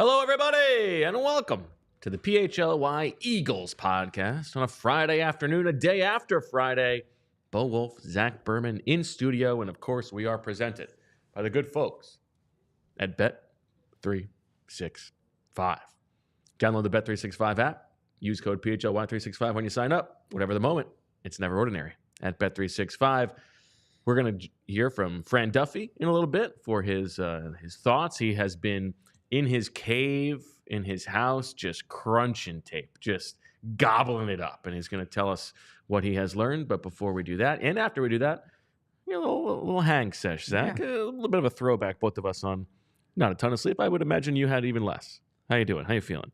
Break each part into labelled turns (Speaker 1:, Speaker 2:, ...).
Speaker 1: Hello, everybody, and welcome to the PHLY Eagles podcast on a Friday afternoon, a day after Friday. Bo Wulf, Zack Berman in studio, and of course, we are presented by the good folks at Bet365. Download the Bet365 app. Use code PHLY365 when you sign up. Whatever the moment, it's never ordinary at Bet365. We're going to hear from Fran Duffy in a little bit for his thoughts. He has been in his cave, in his house, just crunching tape, just gobbling it up. And he's going to tell us what he has learned. But before we do that, and after we do that, a little hang sesh, Zach. Yeah. A little bit of a throwback, both of us on not a ton of sleep. I would imagine you had even less. How you doing? How you feeling?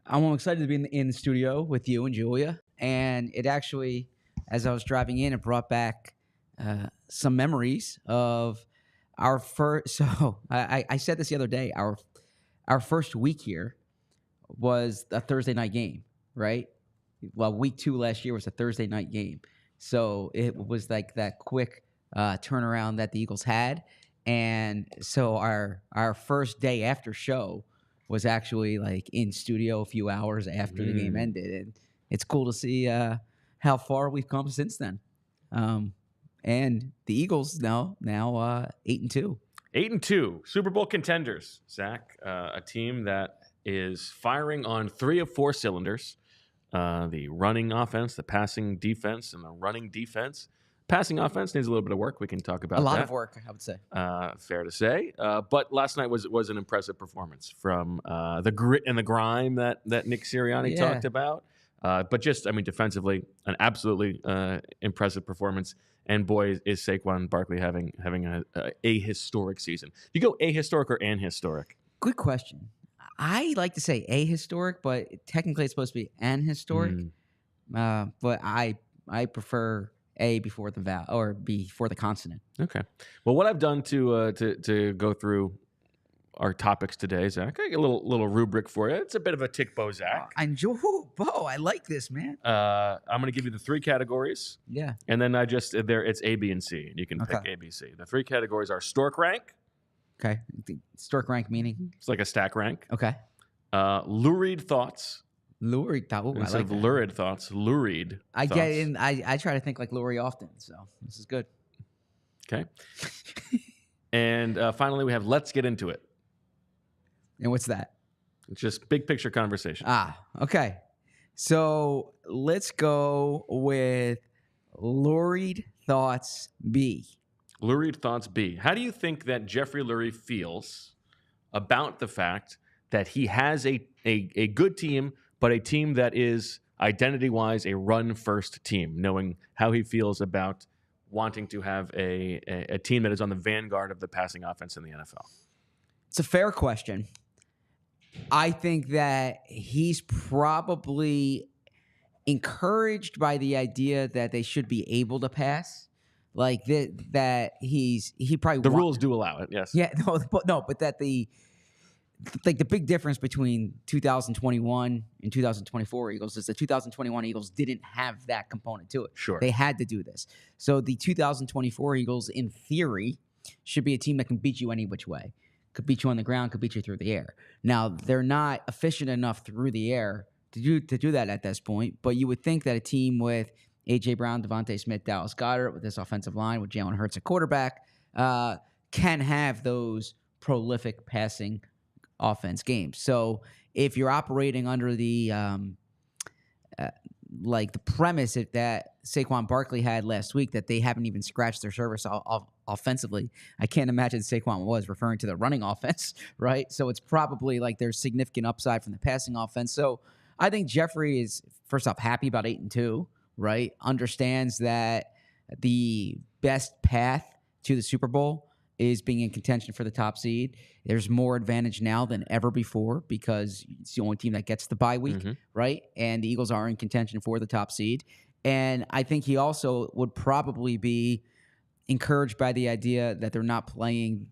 Speaker 2: I'm excited to be in the studio with you and Julia. And it actually, as I was driving in, it brought back some memories of our first. So I said this the other day. Our first week here was a Thursday night game, right? Well, week 2 last year was a Thursday night game. So it was like that quick turnaround that the Eagles had. And so our first day after show was actually like in studio a few hours after the game ended. And it's cool to see how far we've come since then. And the Eagles now 8-2.
Speaker 1: 8-2, Super Bowl contenders, Zach. A team that is firing on 3 of 4 cylinders. The running offense, the passing defense, and the running defense. Passing offense needs a little bit of work. We can talk about that.
Speaker 2: A lot of work, I would say.
Speaker 1: Fair to say. But last night was an impressive performance from the grit and the grime that Nick Sirianni talked about. But just, defensively, an absolutely impressive performance. And boy, is Saquon Barkley having a historic season. You go ahistoric or anhistoric?
Speaker 2: Good question. I like to say ahistoric, but technically it's supposed to be anhistoric. But I prefer A before the vowel or B before the consonant.
Speaker 1: Okay. Well, what I've done to go through our topics today, Zach, I got a little rubric for you. It's a bit of a tick Bo, Zach.
Speaker 2: Bo, I like this, man.
Speaker 1: I'm going to give you the 3 categories.
Speaker 2: Yeah.
Speaker 1: And then it's A, B, and C. And you can pick A, B, C. The 3 categories are stork rank.
Speaker 2: Okay. Stork rank meaning?
Speaker 1: It's like a stack rank.
Speaker 2: Okay.
Speaker 1: Lurid thoughts.
Speaker 2: Lurid thoughts.
Speaker 1: Instead of lurid thoughts, lurid thoughts.
Speaker 2: Get in. I try to think like Lurie often, so this is good.
Speaker 1: Okay. And finally, we have let's get into it.
Speaker 2: And what's that?
Speaker 1: It's just big picture conversation.
Speaker 2: Okay. So let's go with Lurid Thoughts B.
Speaker 1: Lurid Thoughts B. How do you think that Jeffrey Lurie feels about the fact that he has a good team, but a team that is identity-wise a run-first team, knowing how he feels about wanting to have a team that is on the vanguard of the passing offense in the NFL?
Speaker 2: It's a fair question. I think that he's probably encouraged by the idea that they should be able to pass, like that he probably
Speaker 1: the rules do allow it. Yes.
Speaker 2: Yeah. But that the big difference between 2021 and 2024 Eagles is the 2021 Eagles didn't have that component to it.
Speaker 1: Sure.
Speaker 2: They had to do this. So the 2024 Eagles, in theory, should be a team that can beat you any which way. Could beat you on the ground, could beat you through the air. Now, they're not efficient enough through the air to do that at this point, but you would think that a team with A.J. Brown, Devontae Smith, Dallas Goedert, with this offensive line, with Jalen Hurts at quarterback, can have those prolific passing offense games. So if you're operating under the the premise that Saquon Barkley had last week, that they haven't even scratched their surface offensively, I can't imagine Saquon was referring to the running offense, right? So it's probably like there's significant upside from the passing offense. So I think Jeffrey is, first off, happy about 8-2, right? Understands that the best path to the Super Bowl is being in contention for the top seed. There's more advantage now than ever before because it's the only team that gets the bye week, right? And the Eagles are in contention for the top seed. And I think he also would probably be encouraged by the idea that they're not playing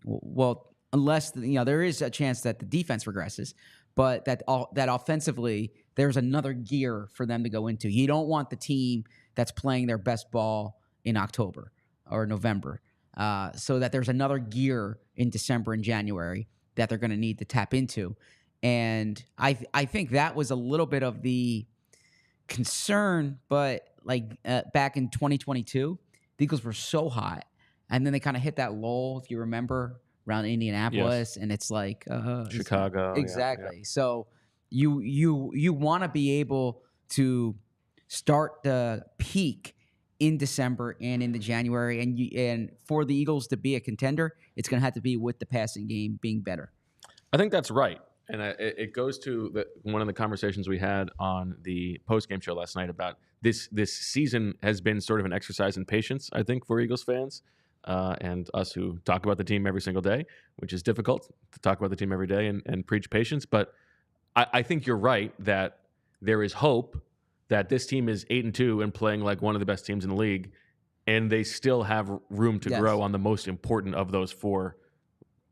Speaker 2: well, unless there is a chance that the defense regresses, but that offensively there's another gear for them to go into. You don't want the team that's playing their best ball in October or November. So that there's another gear in December and January that they're going to need to tap into. And I think that was a little bit of the concern, but like back in 2022, the Eagles were so hot, and then they kind of hit that lull, if you remember, around Indianapolis, and it's like
Speaker 1: Chicago.
Speaker 2: exactly.
Speaker 1: Yeah.
Speaker 2: So you want to be able to start the peak in December and into January, and for the Eagles to be a contender, it's going to have to be with the passing game being better.
Speaker 1: I think that's right. And it goes to one of the conversations we had on the post-game show last night about this season has been sort of an exercise in patience, I think, for Eagles fans and us who talk about the team every single day, which is difficult to talk about the team every day and preach patience. But I think you're right that there is hope that this team is 8-2 and playing like one of the best teams in the league, and they still have room to grow on the most important of those four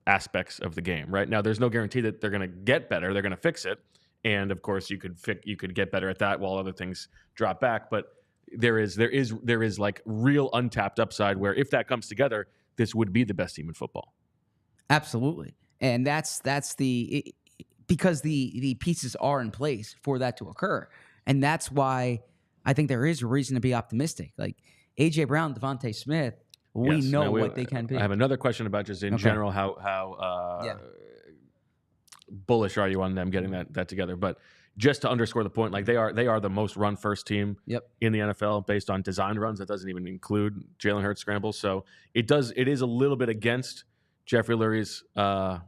Speaker 1: aspects of the game. Right now, there's no guarantee that they're going to get better. They're going to fix it, and of course, you could get better at that while other things drop back. But there is like real untapped upside where if that comes together, this would be the best team in football.
Speaker 2: Absolutely, and that's because the pieces are in place for that to occur. And that's why I think there is a reason to be optimistic. Like A.J. Brown, Devontae Smith, we know what they can be.
Speaker 1: I have another question about just in general how bullish are you on them getting that together? But just to underscore the point, like they are the most run first team in the NFL based on design runs. That doesn't even include Jalen Hurts scrambles. So it is a little bit against Jeffrey Lurie's I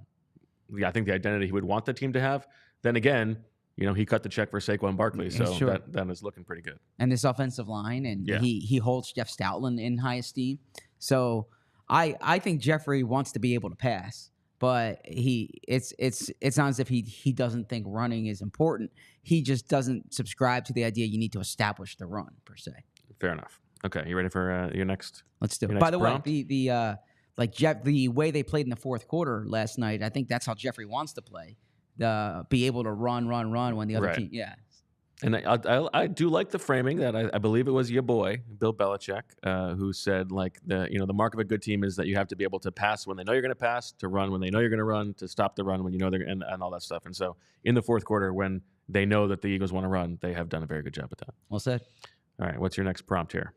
Speaker 1: think the identity he would want the team to have. Then again, he cut the check for Saquon Barkley, so that is looking pretty good. And
Speaker 2: this offensive line, and he holds Jeff Stoutland in high esteem. So I think Jeffrey wants to be able to pass, but it's not as if he doesn't think running is important. He just doesn't subscribe to the idea you need to establish the run per se.
Speaker 1: Fair enough. Okay, you ready for your next?
Speaker 2: Let's do it. By the way, the way they played in the fourth quarter last night, I think that's how Jeffrey wants to play. Be able to run when the other team,
Speaker 1: And I do like the framing that I believe it was your boy Bill Belichick who said like the mark of a good team is that you have to be able to pass when they know you're going to pass, to run when they know you're going to run, to stop the run when you know they're and all that stuff. And so in the fourth quarter, when they know that the Eagles want to run, they have done a very good job at that.
Speaker 2: Well said.
Speaker 1: All right, what's your next prompt here?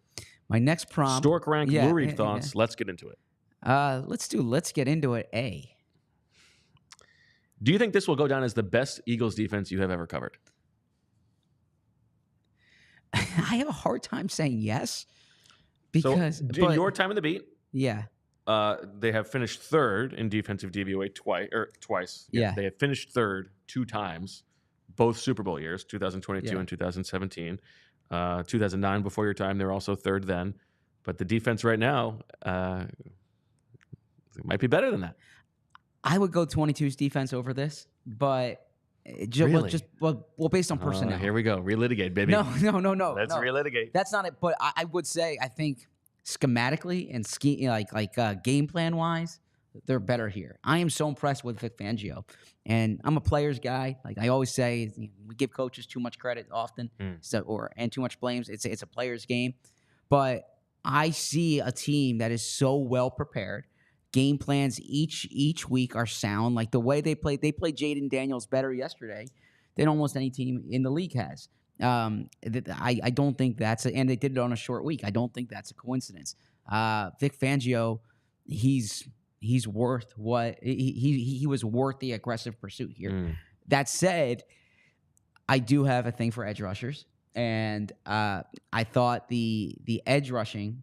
Speaker 2: My next prompt.
Speaker 1: Stork rank Lurie thoughts. Let's get into it.
Speaker 2: Let's get into it. A.
Speaker 1: Do you think this will go down as the best Eagles defense you have ever covered?
Speaker 2: I have a hard time saying yes because
Speaker 1: in your time in the beat,
Speaker 2: they
Speaker 1: have finished third in defensive DVOA twice.
Speaker 2: Yeah,
Speaker 1: they have finished third 2 times, both Super Bowl years, 2022 and 2017. 2009, before your time, they were also third then. But the defense right now might be better than that.
Speaker 2: I would go 22's defense over this, but based on personnel.
Speaker 1: Here we go. Relitigate, baby.
Speaker 2: No.
Speaker 1: Let's relitigate.
Speaker 2: That's not it. But I would say I think schematically and game plan wise, they're better here. I am so impressed with Vic Fangio, and I'm a players guy. Like I always say, we give coaches too much credit often, and too much blames. It's a players game, but I see a team that is so well prepared. Game plans each week are sound. Like the way they played Jaden Daniels better yesterday than almost any team in the league has. I don't think and they did it on a short week. I don't think that's a coincidence. Vic Fangio, he's worth what he was worth the aggressive pursuit here. That said, I do have a thing for edge rushers, and I thought the edge rushing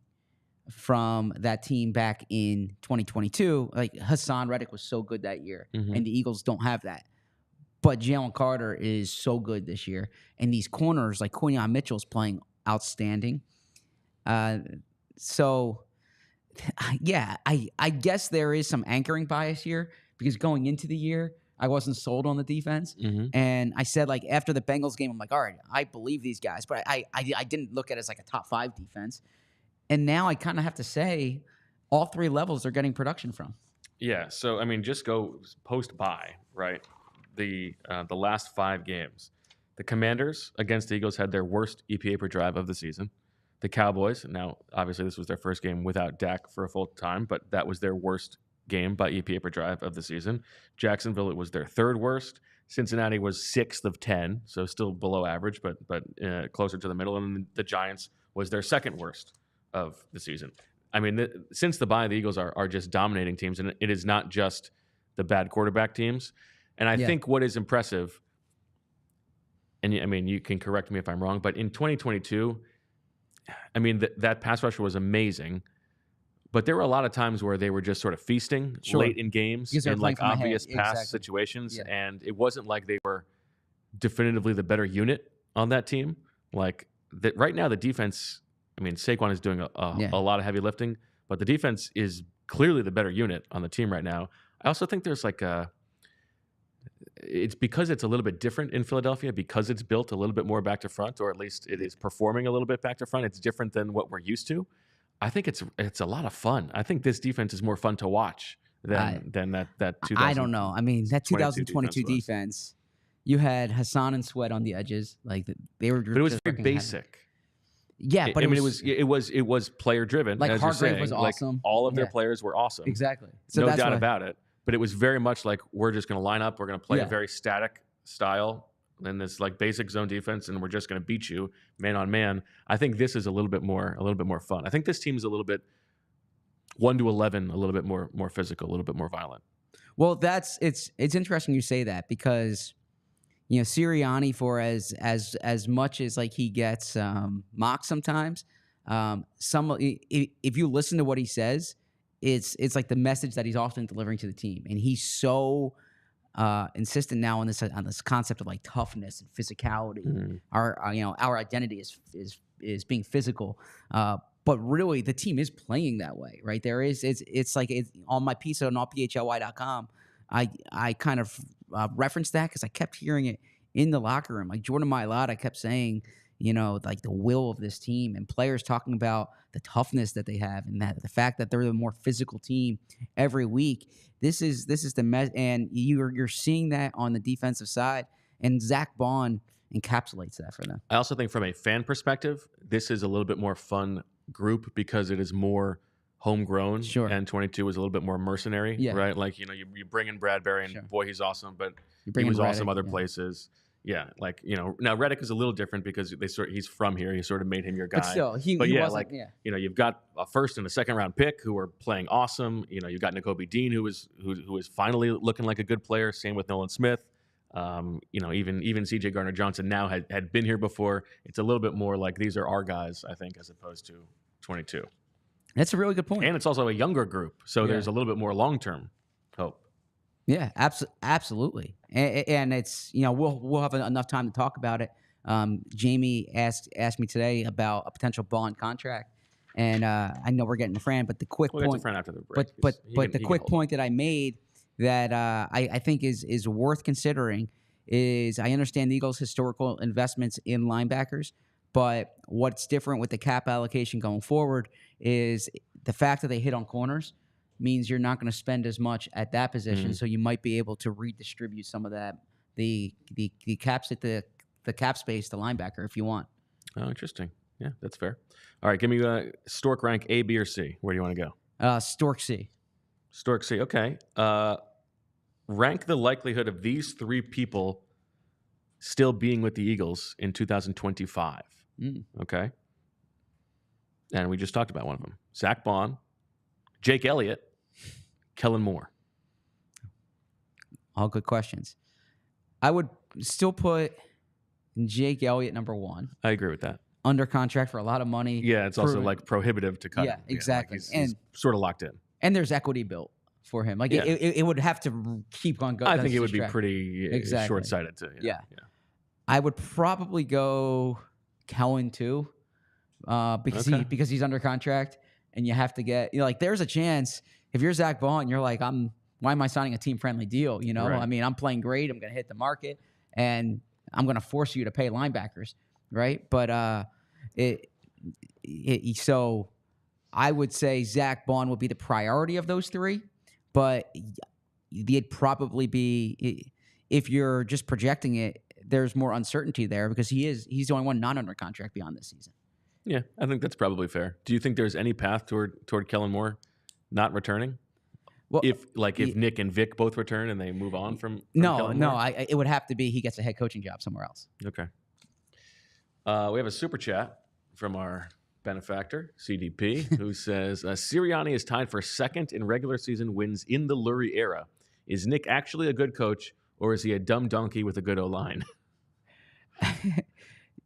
Speaker 2: from that team back in 2022, like Hassan Reddick was so good that year, and the Eagles don't have that. But Jalen Carter is so good this year, and these corners like Quinyon Mitchell's playing outstanding. So, I guess there is some anchoring bias here because going into the year, I wasn't sold on the defense, and I said like after the Bengals game, I'm like, all right, I believe these guys, but I didn't look at it as like a top 5 defense. And now I kind of have to say all 3 levels they're getting production from.
Speaker 1: Yeah, so, I mean, just go post-bye, right? The last 5 games. The Commanders against the Eagles had their worst EPA per drive of the season. The Cowboys, now, obviously, this was their first game without Dak for a full time, but that was their worst game by EPA per drive of the season. Jacksonville, it was their third worst. Cincinnati was 6th of 10, so still below average, but closer to the middle. And the Giants was their second worst of the season. I mean, since the bye, the Eagles are just dominating teams, and it is not just the bad quarterback teams. And I think what is impressive, and I mean, you can correct me if I'm wrong, but in 2022, I mean, that pass rusher was amazing, but there were a lot of times where they were just sort of feasting late in games in like obvious pass situations, and it wasn't like they were definitively the better unit on that team. Like that right now, the defense, I mean, Saquon is doing a lot of heavy lifting, but the defense is clearly the better unit on the team right now. I also think there's like it's because it's a little bit different in Philadelphia, because it's built a little bit more back to front, or at least it is performing a little bit back to front. It's different than what we're used to. I think it's a lot of fun. I think this defense is more fun to watch than that 2000.
Speaker 2: I don't know. I mean, that 2022 defense, you had Hassan and Sweat on the edges, like they were.
Speaker 1: But it was very basic.
Speaker 2: Yeah, but
Speaker 1: it was player driven.
Speaker 2: Like
Speaker 1: as
Speaker 2: Hargrave
Speaker 1: was
Speaker 2: awesome.
Speaker 1: Like all of their players were awesome.
Speaker 2: Exactly.
Speaker 1: So no doubt about it. But it was very much like we're just going to line up. We're going to play a very static style in this like basic zone defense, and we're just going to beat you man on man. I think this is a little bit more fun. I think this team is a little bit 1-11, a little bit more physical, a little bit more violent.
Speaker 2: Well, it's interesting you say that, because you know Sirianni, for as much as like he gets mocked sometimes, if you listen to what he says, it's like the message that he's often delivering to the team, and he's so insistent now on this concept of like toughness and physicality. Mm-hmm. Our identity is being physical, but really the team is playing that way, right? It's like on my piece on allphly.com, I kind of referenced that because I kept hearing it in the locker room. Like Jordan Mailata kept saying, like the will of this team, and players talking about the toughness that they have, and that the fact that they're the more physical team every week. This is the and you're seeing that on the defensive side, and Zack Baun encapsulates that for them.
Speaker 1: I also think from a fan perspective, this is a little bit more fun group because it is more homegrown.
Speaker 2: Sure.
Speaker 1: And 22 was a little bit more mercenary, right? Like, you bring in Bradbury, and boy, he's awesome, but he was awesome other places. Yeah, like, now Reddick is a little different because he's from here. He sort of made him your guy.
Speaker 2: But still,
Speaker 1: you've got a first and a second round pick who are playing awesome. You've got Nakobe Dean who is finally looking like a good player. Same with Nolan Smith. Even CJ Gardner-Johnson now had been here before. It's a little bit more like these are our guys, I think, as opposed to 22.
Speaker 2: That's a really good point.
Speaker 1: And it's also a younger group, so there's a little bit more long-term hope.
Speaker 2: Yeah, absolutely. And it's, we'll have enough time to talk about it. Jamie asked me today about a potential Baun contract, and I know we're getting to Fran, but the quick point,
Speaker 1: get to Fran after the break,
Speaker 2: but the quick point that I made that I think is worth considering is I understand the Eagles' historical investments in linebackers, but what's different with the cap allocation going forward is the fact that they hit on corners means you're not going to spend as much at that position, so you might be able to redistribute some of that the cap space to linebacker if you want.
Speaker 1: Oh, interesting. Yeah, that's fair. All right, give me Stork rank A, B, or C. Where do you want to
Speaker 2: go? Stork C.
Speaker 1: Stork C. Okay. Rank the likelihood of these three people still being with the Eagles in 2025. Okay. And we just talked about one of them: Zack Baun, Jake Elliott, Kellen Moore.
Speaker 2: All good questions. I would still put Jake Elliott number one.
Speaker 1: I agree with that.
Speaker 2: Under contract for a lot of money.
Speaker 1: Yeah, it's also like prohibitive to cut him.
Speaker 2: Exactly.
Speaker 1: He's sort of locked in.
Speaker 2: And there's equity built for him. Like it would have to keep on going.
Speaker 1: I think it would be pretty short-sighted too.
Speaker 2: Yeah. I would probably go Kellen too, because he's under contract. And you have to get, there's a chance if you're Zack Baun, you're like, why am I signing a team-friendly deal? Right. I mean, I'm playing great. I'm going to hit the market, and I'm going to force you to pay linebackers, right? But so I would say Zack Baun would be the priority of those three, but it'd probably be, if you're just projecting it, there's more uncertainty there because he's the only one not under contract beyond this season.
Speaker 1: Yeah, I think that's probably fair. Do you think there's any path toward Kellen Moore not returning?
Speaker 2: Well,
Speaker 1: if Nick and Vic both return and they move on from
Speaker 2: no,
Speaker 1: Kellen
Speaker 2: no,
Speaker 1: Moore?
Speaker 2: it would have to be he gets a head coaching job somewhere else.
Speaker 1: Okay. We have a super chat from our benefactor, CDP, who says, Sirianni is tied for second in regular season wins in the Lurie era. Is Nick actually a good coach, or is he a dumb donkey with a good O-line?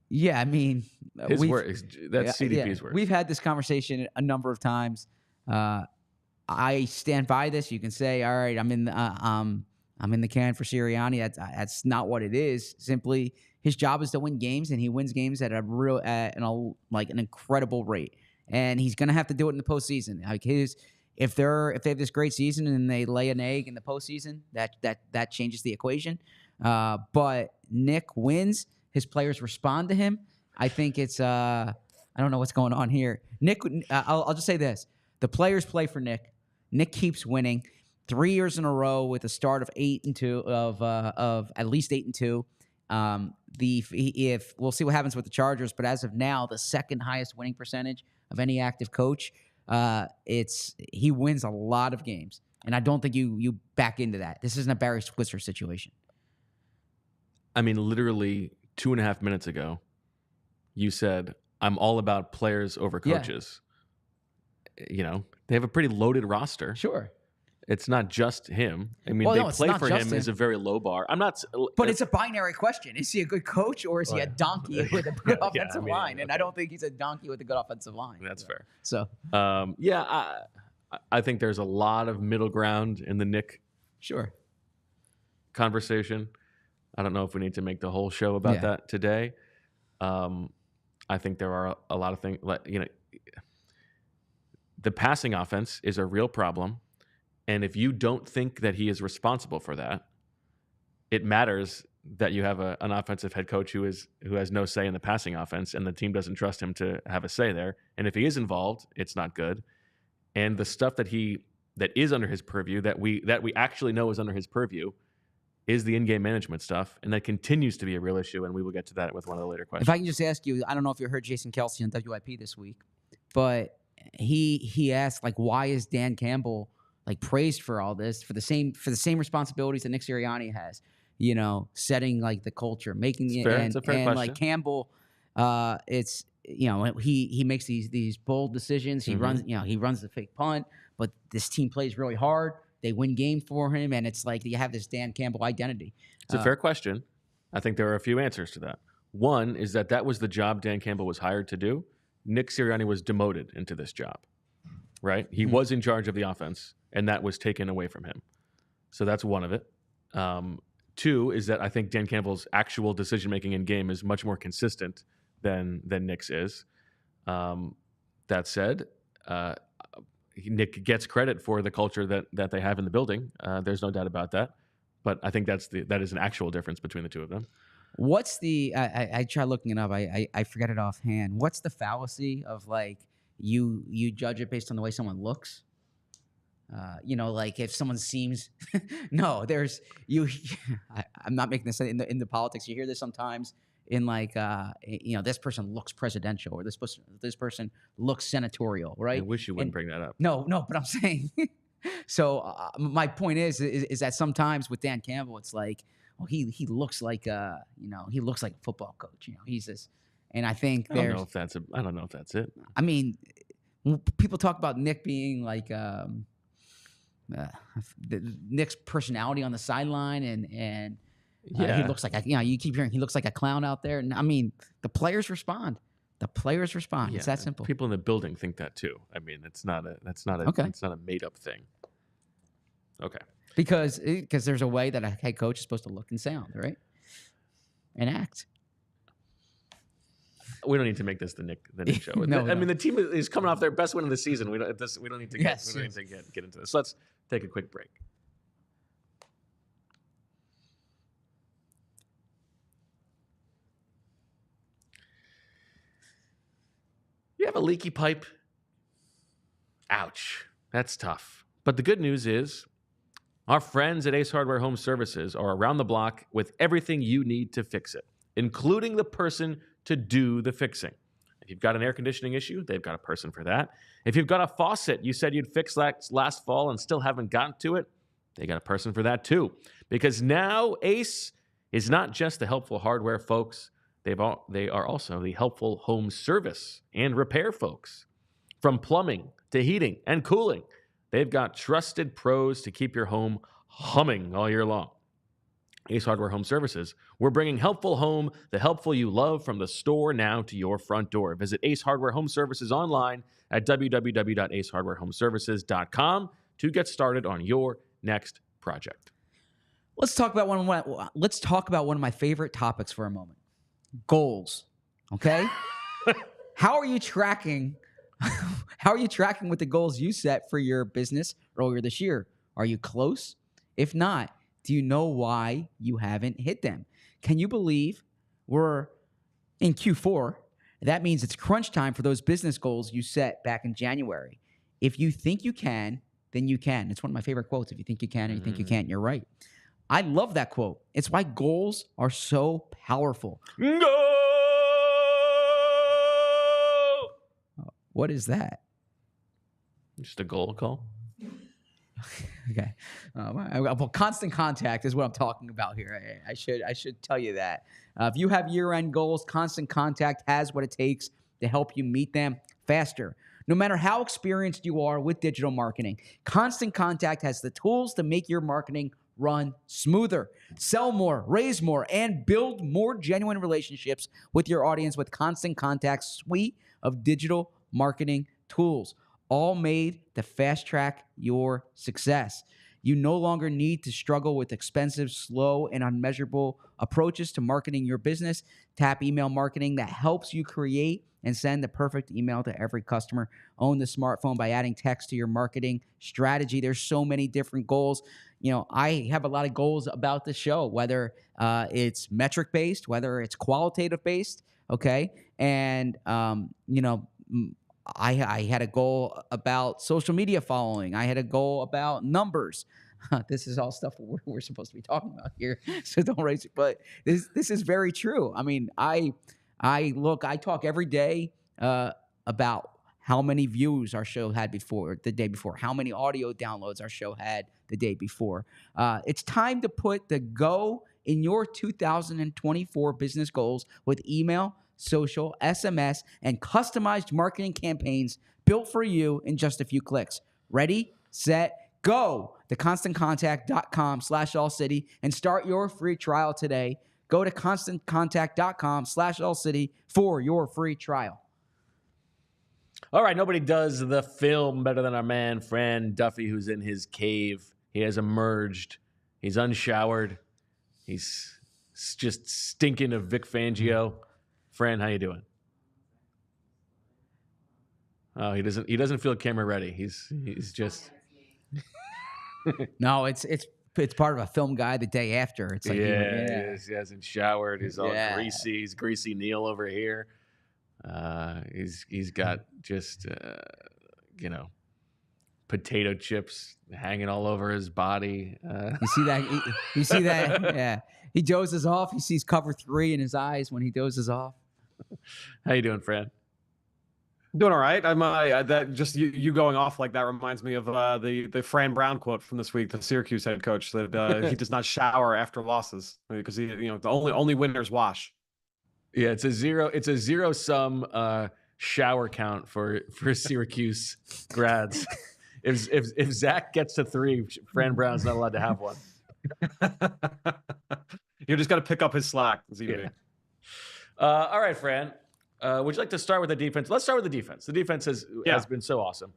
Speaker 2: Yeah, I mean,
Speaker 1: That's CDP's word.
Speaker 2: We've had this conversation a number of times. I stand by this. You can say, all right, I'm in the can for Sirianni. That's not what it is. Simply, his job is to win games, and he wins games at an incredible rate. And he's going to have to do it in the postseason. Like if they have this great season and they lay an egg in the postseason, that changes the equation. But Nick wins. His players respond to him. I think it's I don't know what's going on here. Nick, I'll just say this: the players play for Nick. Nick keeps winning 3 years in a row with a start of 8-2 of at least 8-2. If we'll see what happens with the Chargers, but as of now, the second highest winning percentage of any active coach. He wins a lot of games, and I don't think you back into that. This isn't a Barry Switzer situation.
Speaker 1: I mean, literally 2.5 minutes ago, you said, I'm all about players over coaches. Yeah. They have a pretty loaded roster.
Speaker 2: Sure.
Speaker 1: It's not just him. I mean, play for him is a very low bar. I'm not.
Speaker 2: But it's a binary question. Is he a good coach, or is he a donkey with a good offensive line? And I don't think he's a donkey with a good offensive line.
Speaker 1: That's fair.
Speaker 2: So,
Speaker 1: I think there's a lot of middle ground in the Nick conversation. I don't know if we need to make the whole show about that today. I think there are a lot of things. The passing offense is a real problem. And if you don't think that he is responsible for that, it matters that you have an offensive head coach who has no say in the passing offense, and the team doesn't trust him to have a say there. And if he is involved, it's not good. And the stuff that is under his purview, that we actually know is under his purview, is the in-game management stuff, and that continues to be a real issue. And we will get to that with one of the later questions.
Speaker 2: If I can just ask you, I don't know if you heard Jason Kelsey on WIP this week, but he asked, like, why is Dan Campbell praised for all this, for the same responsibilities that Nick Sirianni has, setting the culture, making
Speaker 1: it's a fair question.
Speaker 2: Campbell, it's he makes these bold decisions. He runs the fake punt, but this team plays really hard. They win games for him, and it's like you have this Dan Campbell identity.
Speaker 1: It's a fair question. I think there are a few answers to that. One is that was the job Dan Campbell was hired to do. Nick Sirianni was demoted into this job, right? He was in charge of the offense, and that was taken away from him. So that's one of it. Two is that I think Dan Campbell's actual decision-making in game is much more consistent than Nick's is. That said, Nick gets credit for the culture that they have in the building. There's no doubt about that. But I think that is an actual difference between the two of them.
Speaker 2: What's the I try looking it up. I forget it offhand. What's the fallacy of you judge it based on the way someone looks? If someone seems no, there's you. I'm not making this in the politics. You hear this sometimes in this person looks presidential, or this person looks senatorial, right?
Speaker 1: I wish you wouldn't bring that up.
Speaker 2: No, but I'm saying. So my point is that sometimes with Dan Campbell, it's he looks like he looks like a football coach. He's this, and I think
Speaker 1: I don't know if that's it.
Speaker 2: I mean, people talk about Nick being Nick's personality on the sideline, and he looks like you keep hearing he looks like a clown out there. And I mean, the players respond. Yeah, it's that simple.
Speaker 1: People in the building think that too. I mean, it's not a made up thing. Okay.
Speaker 2: Because there's a way that a head coach is supposed to look and sound, right? And act.
Speaker 1: We don't need to make this the Nick show.
Speaker 2: No,
Speaker 1: I mean, the team is coming off their best win of the season. We don't need to get into this. Let's take a quick break. You have a leaky pipe? Ouch. That's tough. But the good news is our friends at Ace Hardware Home Services are around the block with everything you need to fix it, including the person to do the fixing. If you've got an air conditioning issue, they've got a person for that. If you've got a faucet you said you'd fix last fall and still haven't gotten to it, they got a person for that too. Because now Ace is not just the helpful hardware folks, they are also the helpful home service and repair folks. From plumbing to heating and cooling, they've got trusted pros to keep your home humming all year long. Ace Hardware Home Services. We're bringing helpful home, the helpful you love, from the store now to your front door. Visit Ace Hardware Home Services online at www.acehardwarehomservices.com to get started on your next project.
Speaker 2: Let's talk about one of my favorite topics for a moment. Goals. Okay? How are you tracking with the goals you set for your business earlier this year? Are you close? If not, do you know why you haven't hit them? Can you believe we're in Q4? That means it's crunch time for those business goals you set back in January. If you think you can, then you can. It's one of my favorite quotes. If you think you can and you think you can't, you're right. I love that quote. It's why goals are so powerful.
Speaker 1: Go!
Speaker 2: What is that?
Speaker 1: Just a goal call.
Speaker 2: Okay. Well, constant contact is what I'm talking about here. I should tell you that. If you have year-end goals, Constant Contact has what it takes to help you meet them faster. No matter how experienced you are with digital marketing, Constant Contact has the tools to make your marketing run smoother, sell more, raise more, and build more genuine relationships with your audience with Constant Contact's suite of digital marketing tools, all made to fast track your success. You no longer need to struggle with expensive, slow, and unmeasurable approaches to marketing your business. Tap email marketing that helps you create and send the perfect email to every customer. Own the smartphone by adding text to your marketing strategy. There's so many different goals. You know, I have a lot of goals about the show, whether it's metric-based, whether it's qualitative-based, okay? And, you know, I had a goal about social media following. I had a goal about numbers. This is all stuff we're supposed to be talking about here, so don't raise it. But this is very true. I mean, I talk every day about how many views our show had the day before, how many audio downloads our show had the day before. It's time to put the go in your 2024 business goals with email, social, SMS, and customized marketing campaigns built for you in just a few clicks. Ready, set, go to constantcontact.com/allcity and start your free trial today. Go to constantcontact.com/allcity for your free trial.
Speaker 1: All right, nobody does the film better than our man, Fran Duffy, who's in his cave. He has emerged. He's unshowered. He's just stinking of Vic Fangio. Fran, how you doing? Oh, he doesn't feel camera ready. He's just
Speaker 2: No, it's part of a film guy the day after. It's like
Speaker 1: he hasn't showered. He's all greasy. He's greasy Neil over here. He's got just potato chips hanging all over his body.
Speaker 2: You see that? You see that? Yeah. He dozes off. He sees cover 3 in his eyes when he dozes off.
Speaker 1: How you doing, Fran?
Speaker 3: Doing all right. I'm that just you going off like that reminds me of the Fran Brown quote from this week, the Syracuse head coach, that he does not shower after losses because the only winners wash.
Speaker 1: Yeah, it's a zero sum shower count for Syracuse grads. If Zach gets to 3, Fran Brown's not allowed to have one.
Speaker 3: You just got to pick up his slack.
Speaker 1: Yeah. All right, Fran. Would you like to start with the defense? Let's start with the defense. The defense has been so awesome.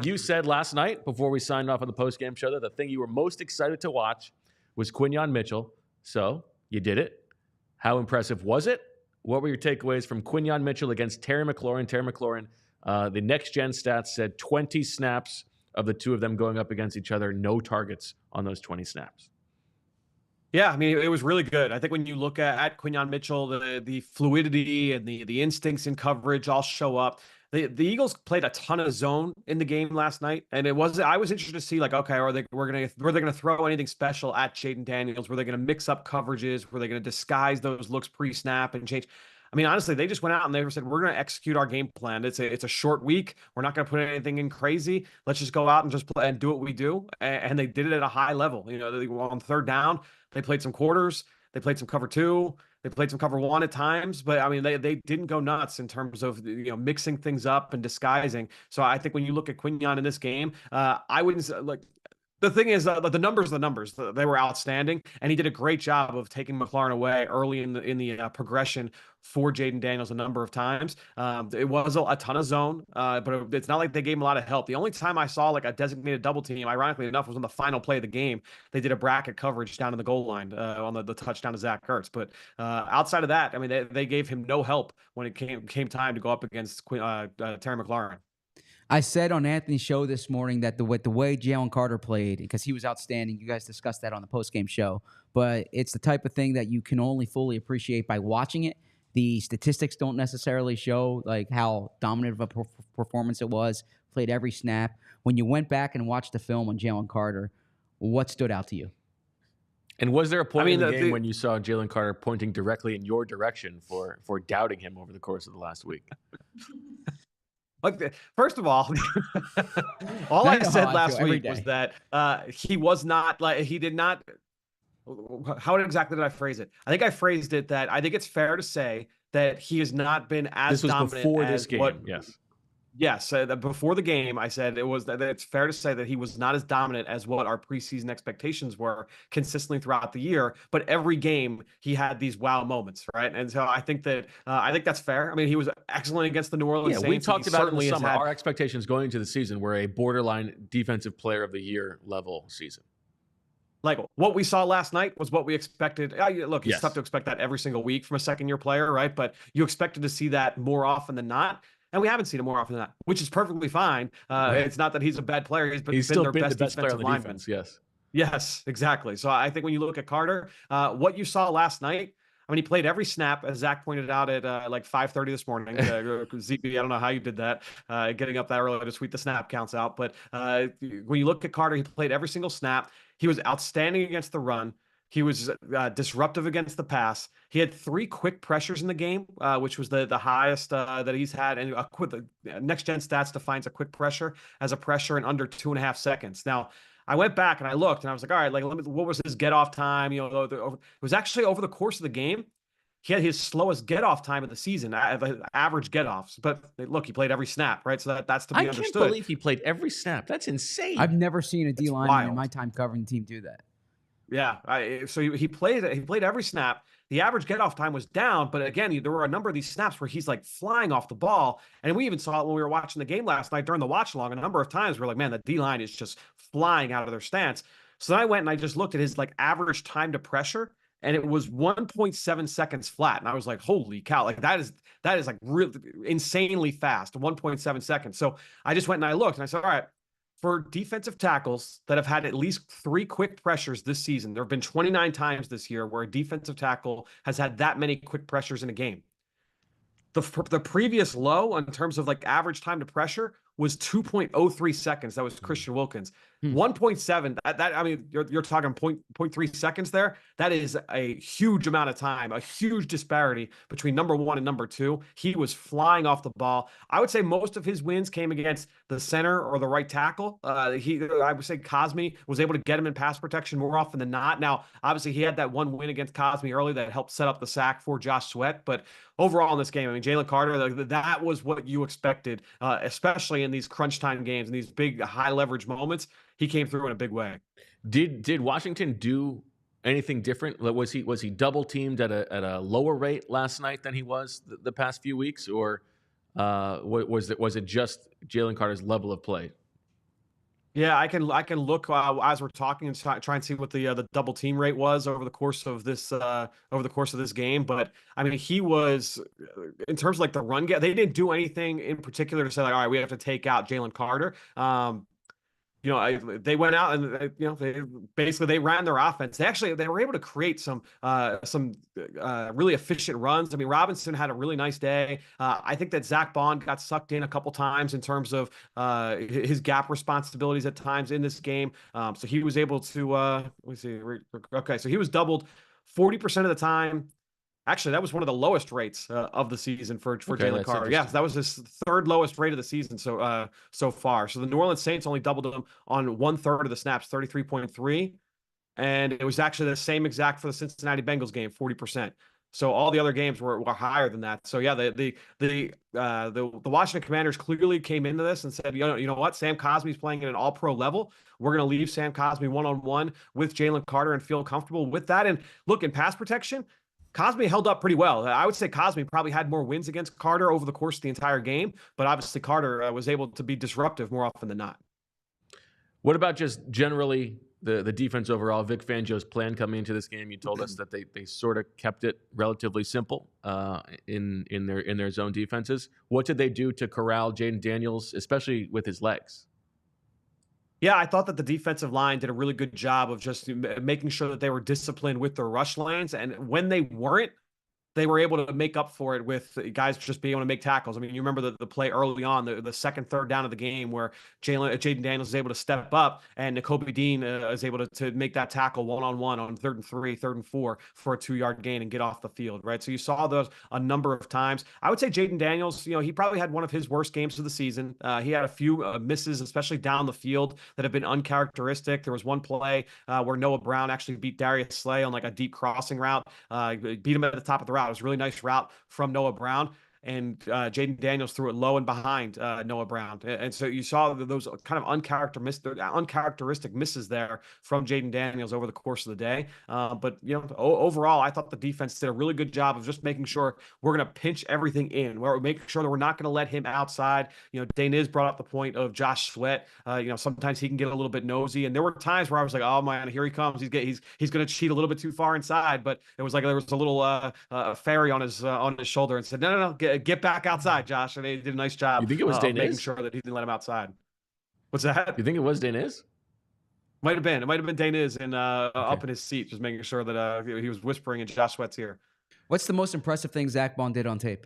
Speaker 1: You said last night before we signed off on the postgame show that the thing you were most excited to watch was Quinyon Mitchell. So you did it. How impressive was it? What were your takeaways from Quinyon Mitchell against Terry McLaurin? Terry McLaurin, the next-gen stats said 20 snaps of the two of them going up against each other, no targets on those 20 snaps.
Speaker 3: Yeah, I mean, it was really good. I think when you look at Quinyon Mitchell, the fluidity and the instincts in coverage all show up. The Eagles played a ton of zone in the game last night, and I was interested to see, like, okay, were they gonna throw anything special at Jaden Daniels? Were they gonna mix up coverages? Were they gonna disguise those looks pre-snap and change? I mean, honestly, they just went out and they said, we're going to execute our game plan. It's a short week. We're not going to put anything in crazy. Let's just go out and just play and do what we do. And they did it at a high level. You know, they were on third down. They played some quarters. They played some cover two. They played some cover one at times, but I mean, they didn't go nuts in terms of, you know, mixing things up and disguising. So I think when you look at Quinyon in this game, I wouldn't like. The thing is, the numbers, they were outstanding, and he did a great job of taking McLaurin away early in the progression for Jaden Daniels a number of times. It was a ton of zone, but it's not like they gave him a lot of help. The only time I saw like a designated double team, ironically enough, was on the final play of the game. They did a bracket coverage down in the goal line on the touchdown to Zach Ertz. But outside of that, I mean, they gave him no help when it came time to go up against Terry McLaurin.
Speaker 2: I said on Anthony's show this morning that the way Jalen Carter played, because he was outstanding, you guys discussed that on the postgame show, but it's the type of thing that you can only fully appreciate by watching it. The statistics don't necessarily show like how dominant of a performance it was, played every snap. When you went back and watched the film on Jalen Carter, what stood out to you?
Speaker 1: And was there a point in the game when you saw Jalen Carter pointing directly in your direction for doubting him over the course of the last week?
Speaker 3: Like, first of all, all I said last week was that he was not like he did not. How exactly did I phrase it? I think I phrased it that I think it's fair to say that he has not been as dominant
Speaker 1: before this game.
Speaker 3: Yes, before the game, I said that it's fair to say that he was not as dominant as what our preseason expectations were consistently throughout the year. But every game, he had these wow moments, right? And so I think that's fair. I mean, he was excellent against the New Orleans Saints.
Speaker 1: We talked about in the summer. Our expectations going into the season were a borderline defensive player of the year level season.
Speaker 3: Like what we saw last night was what we expected. Look, it's tough to expect that every single week from a second-year player, right? But you expected to see that more often than not. And we haven't seen it more often than that, which is perfectly fine. It's not that he's a bad player. He's
Speaker 1: still
Speaker 3: their
Speaker 1: been
Speaker 3: best
Speaker 1: the best player on the
Speaker 3: lineman.
Speaker 1: defense, yes.
Speaker 3: Yes, exactly. So I think when you look at Carter, what you saw last night, I mean, he played every snap, as Zach pointed out at like 5:30 this morning. ZB, I don't know how you did that, getting up that early to tweet the snap counts out. But when you look at Carter, he played every single snap. He was outstanding against the run. He was disruptive against the pass. He had 3 quick pressures in the game, which was the highest that he's had. And Next Gen Stats defines a quick pressure as a pressure in under 2.5 seconds. Now, I went back and I looked and I was like, all right, like what was his get off time? You know, it was actually over the course of the game. He had his slowest get off time of the season, average get offs. But look, he played every snap, right? So that's to be understood.
Speaker 1: I can't believe he played every snap. That's insane.
Speaker 2: I've never seen a D lineman in my time covering the team do that.
Speaker 3: Yeah, so he played every snap. The average get off time was down, but again, there were a number of these snaps where he's like flying off the ball. And we even saw it when we were watching the game last night during the watch along. A number of times we're like, man, the D line is just flying out of their stance. So then I went and I just looked at his like average time to pressure, and it was 1.7 seconds flat. And I was like, holy cow, like that is like really insanely fast, 1.7 seconds. So I just went and I looked and I said, all right, for defensive tackles that have had at least 3 quick pressures this season, there have been 29 times this year where a defensive tackle has had that many quick pressures in a game. The previous low in terms of like average time to pressure was 2.03 seconds. That was Christian Wilkins. 1.7. That I mean, you're talking 0.3 seconds there. That is a huge amount of time, a huge disparity between number 1 and number 2. He was flying off the ball. I would say most of his wins came against the center or the right tackle. I would say Cosme was able to get him in pass protection more often than not. Now, obviously, he had that one win against Cosme early that helped set up the sack for Josh Sweat. But overall in this game, I mean, Jalen Carter, that was what you expected, especially in these crunch time games and these big high leverage moments. He came through in a big way.
Speaker 1: Did Washington do anything different? Was he double teamed at a lower rate last night than he was the past few weeks, or was it just Jalen Carter's level of play?
Speaker 3: Yeah, I can look as we're talking and try and see what the double team rate was over the course of this game. But I mean, he was, in terms of like the run game, they didn't do anything in particular to say like, all right, we have to take out Jalen Carter. They went out and they ran their offense. They were able to create some really efficient runs. I mean, Robinson had a really nice day. I think that Zack Baun got sucked in a couple times in terms of his gap responsibilities at times in this game. So he was able to let me see. Okay, so he was doubled 40% of the time. Actually, that was one of the lowest rates of the season for Jalen
Speaker 1: that's
Speaker 3: Carter. Yes, that was his third lowest rate of the season so far. So the New Orleans Saints only doubled him on 1/3 of the snaps, 33.3. And it was actually the same exact for the Cincinnati Bengals game, 40%. So all the other games were higher than that. So yeah, the Washington Commanders clearly came into this and said, you know what, Sam Cosmi's playing at an all-pro level. We're going to leave Sam Cosmi one-on-one with Jalen Carter and feel comfortable with that. And look, in pass protection, Cosmi held up pretty well. I would say Cosmi probably had more wins against Carter over the course of the entire game, but obviously Carter was able to be disruptive more often than not.
Speaker 1: What about just generally the defense overall? Vic Fangio's plan coming into this game, you told us that they sort of kept it relatively simple in their zone defenses. What did they do to corral Jaden Daniels, especially with his legs?
Speaker 3: Yeah, I thought that the defensive line did a really good job of just making sure that they were disciplined with their rush lanes. And when they weren't, they were able to make up for it with guys just being able to make tackles. I mean, you remember the play early on, the second, third down of the game where Jaden Daniels is able to step up and Nakobe Dean is able to make that tackle one-on-one on 3rd and 3, 3rd and 4 for a 2-yard gain and get off the field, right? So you saw those a number of times. I would say Jaden Daniels, he probably had one of his worst games of the season. He had a few misses, especially down the field, that have been uncharacteristic. There was one play where Noah Brown actually beat Darius Slay on like a deep crossing route, beat him at the top of the route. It was a really nice route from Noah Brown. And Jaden Daniels threw it low and behind Noah Brown. And so you saw those kind of uncharacteristic misses there from Jaden Daniels over the course of the day. But, overall, I thought the defense did a really good job of just making sure we're going to pinch everything in. We're making sure that we're not going to let him outside. Daniz brought up the point of Josh Sweat. Sometimes he can get a little bit nosy. And there were times where I was like, oh, man, here he comes. He's going to cheat a little bit too far inside. But it was like there was a little fairy on his shoulder and said, no, get back outside, Josh. And they did a nice job.
Speaker 1: You think it was
Speaker 3: making sure that he didn't let him outside. What's that?
Speaker 1: You think it was Daniz?
Speaker 3: Might have been. It might have been Daniz and up in his seat, just making sure that he was whispering in Josh Sweat's ear.
Speaker 2: What's the most impressive thing Zack Baun did on tape?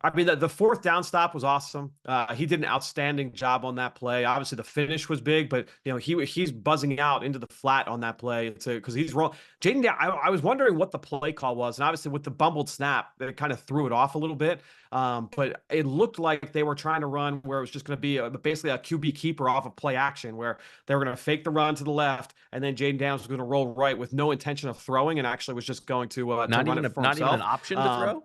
Speaker 3: I mean, the 4th down stop was awesome. He did an outstanding job on that play. Obviously, the finish was big, but he's buzzing out into the flat on that play because he's wrong. Jaden, I was wondering what the play call was, and obviously with the bumbled snap, it kind of threw it off a little bit. But it looked like they were trying to run where it was just going to be basically a QB keeper off of play action, where they were going to fake the run to the left, and then Jaden Daniels was going to roll right with no intention of throwing, and actually was just going to run it for himself.
Speaker 1: Not even an option to throw?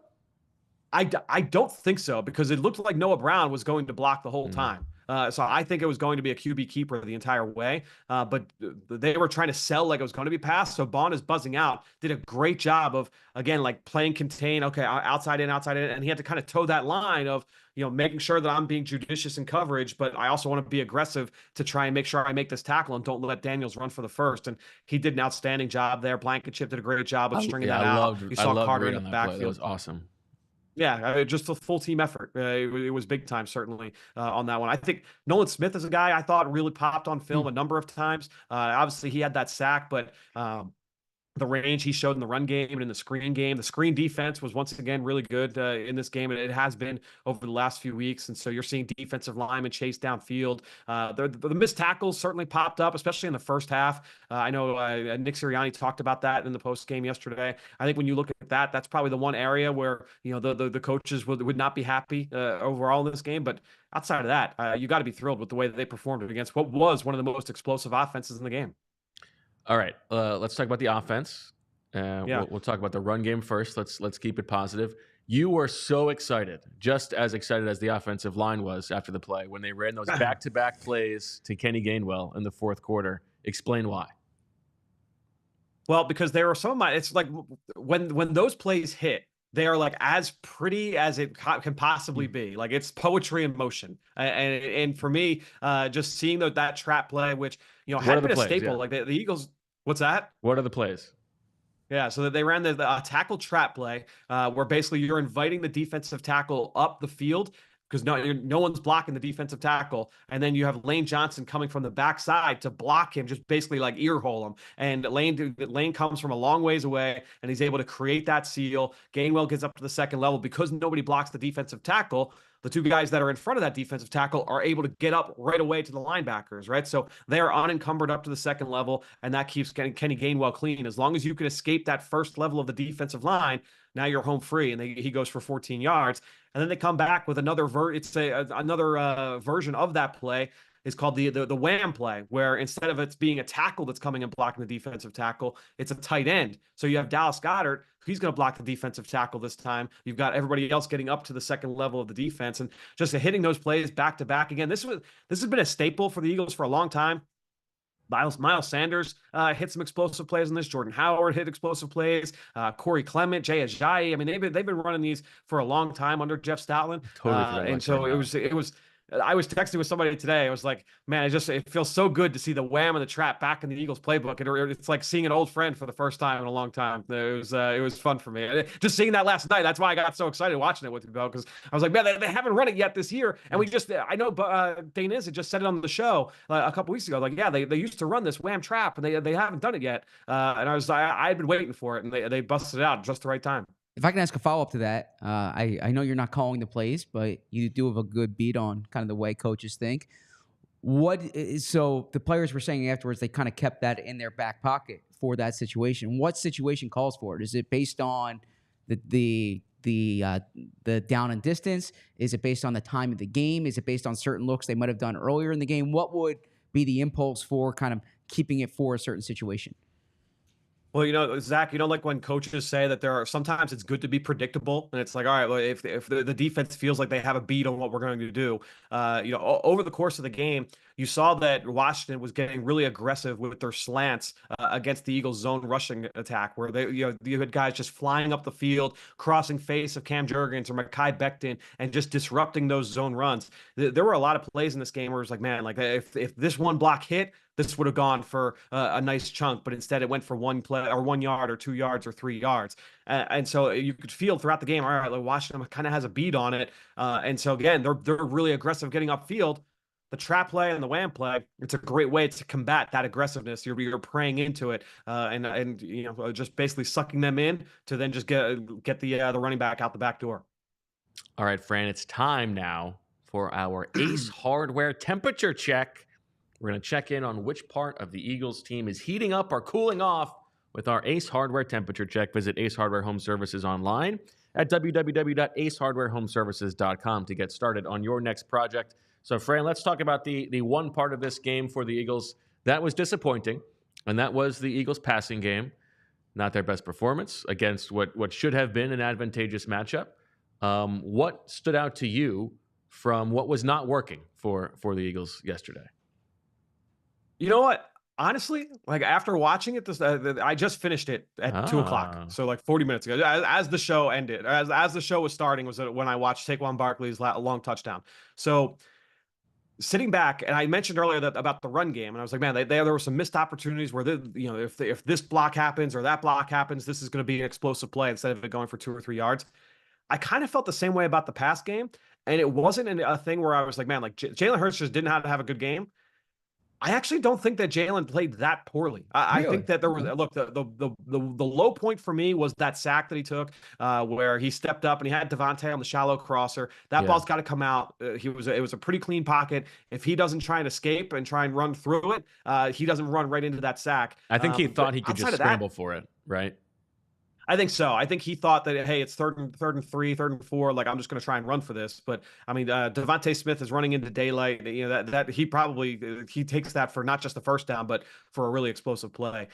Speaker 3: I don't think so, because it looked like Noah Brown was going to block the whole time. So I think it was going to be a QB keeper the entire way. But they were trying to sell like it was going to be passed. So Baun is buzzing out, did a great job of, again, like playing contain. Okay, outside in. And he had to kind of toe that line of, making sure that I'm being judicious in coverage, but I also want to be aggressive to try and make sure I make this tackle and don't let Daniels run for the first. And he did an outstanding job there. Blankenship did a great job of stringing that out. You saw Carter in the backfield.
Speaker 1: That was awesome.
Speaker 3: Yeah, just a full team effort. It was big time, certainly, on that one. I think Nolan Smith is a guy I thought really popped on film a number of times. Obviously, he had that sack, but the range he showed in the run game and in the screen game. The screen defense was once again really good in this game, and it has been over the last few weeks. And so you're seeing defensive linemen chase downfield. The missed tackles certainly popped up, especially in the first half. I know Nick Sirianni talked about that in the post game yesterday. I think when you look at that, that's probably the one area where the coaches would not be happy overall in this game. But outside of that, you got to be thrilled with the way that they performed against what was one of the most explosive offenses in the game.
Speaker 1: All right, let's talk about the offense. We'll talk about the run game first. Let's keep it positive. You were so excited, just as excited as the offensive line was after the play when they ran those back-to-back plays to Kenny Gainwell in the 4th quarter. Explain why.
Speaker 3: Well, because there are it's like when those plays hit, they are like as pretty as it can possibly be. Like it's poetry in motion. And for me, just seeing that trap play, which, had been a staple, like the Eagles. What's that?
Speaker 1: What are the plays?
Speaker 3: Yeah, so that they ran the tackle trap play where basically you're inviting the defensive tackle up the field because no one's blocking the defensive tackle. And then you have Lane Johnson coming from the backside to block him, just basically like ear hole him. And Lane comes from a long ways away, and he's able to create that seal. Gainwell gets up to the second level because nobody blocks the defensive tackle. The two guys that are in front of that defensive tackle are able to get up right away to the linebackers, right? So they are unencumbered up to the second level, and that keeps Kenny Gainwell clean. As long as you can escape that first level of the defensive line, now you're home free, and he goes for 14 yards. And then they come back with another version of that play. Is called the wham play, where instead of it being a tackle that's coming and blocking the defensive tackle, it's a tight end. So you have Dallas Goedert, he's going to block the defensive tackle this time. You've got everybody else getting up to the second level of the defense, and just hitting those plays back to back again. This has been a staple for the Eagles for a long time. Miles Sanders hit some explosive plays in this. Jordan Howard hit explosive plays. Corey Clement, Jay Ajayi. I mean, they've been running these for a long time under Jeff Stoutland.
Speaker 1: Totally.
Speaker 3: And so it was. I was texting with somebody today. I was like, man, it feels so good to see the wham and the trap back in the Eagles playbook. It's like seeing an old friend for the first time in a long time. It was fun for me. Just seeing that last night. That's why I got so excited watching it with you, Bill, because I was like, man, they haven't run it yet this year. And I know Dane Izzy just said it on the show a couple weeks ago. Like, yeah, they used to run this wham trap, and they haven't done it yet. And I'd been waiting for it, and they busted it out at just the right time.
Speaker 2: If I can ask a follow-up to that, I know you're not calling the plays, but you do have a good beat on kind of the way coaches think. So the players were saying afterwards they kind of kept that in their back pocket for that situation. What situation calls for it? Is it based on the down and distance? Is it based on the time of the game? Is it based on certain looks they might have done earlier in the game? What would be the impulse for kind of keeping it for a certain situation?
Speaker 3: Well, Zach, like when coaches say that sometimes it's good to be predictable, and it's like, all right, well, if the defense feels like they have a beat on what we're going to do, over the course of the game, you saw that Washington was getting really aggressive with their slants against the Eagles' zone rushing attack, where you had guys just flying up the field, crossing face of Cam Jurgens or Mekhi Becton, and just disrupting those zone runs. There were a lot of plays in this game where it was like, man, like if this one block hit, this would have gone for a nice chunk, but instead it went for 1 play or 1 yard or 2 yards or 3 yards. And so you could feel throughout the game, all right, like Washington kind of has a beat on it. And so again, they're really aggressive getting upfield. The trap play and the wham play, it's a great way to combat that aggressiveness. You're preying into it and just basically sucking them in to then just get the running back out the back door.
Speaker 1: All right, Fran, it's time now for our Ace Hardware temperature check. We're going to check in on which part of the Eagles team is heating up or cooling off with our Ace Hardware temperature check. Visit Ace Hardware Home Services online at www.acehardarehomeservices.com to get started on your next project. So, Fran, let's talk about the one part of this game for the Eagles that was disappointing, and that was the Eagles' passing game. Not their best performance against what should have been an advantageous matchup. What stood out to you from what was not working for the Eagles yesterday?
Speaker 3: You know what? Honestly, like after watching it, I just finished it at 2:00, so like 40 minutes ago. As the show ended, as the show was starting, was when I watched Saquon Barkley's long touchdown. So sitting back, and I mentioned earlier about the run game, and I was like, man, there were some missed opportunities where if this block happens or that block happens, this is going to be an explosive play instead of it going for 2 or 3 yards. I kind of felt the same way about the pass game, and it wasn't a thing where I was like, man, like Jalen Hurts just didn't have a good game. I actually don't think that Jalen played that poorly. I think that there was the low point for me was that sack that he took, where he stepped up and he had Devontae on the shallow crosser. That ball's got to come out. It was a pretty clean pocket. If he doesn't try and escape and try and run through it, he doesn't run right into that sack.
Speaker 1: I think he thought he could just scramble for it, right?
Speaker 3: I think so. I think he thought that, hey, it's third and 3, 3rd and 4. Like, I'm just going to try and run for this. But I mean, Devontae Smith is running into daylight. That he takes that for not just the first down, but for a really explosive play.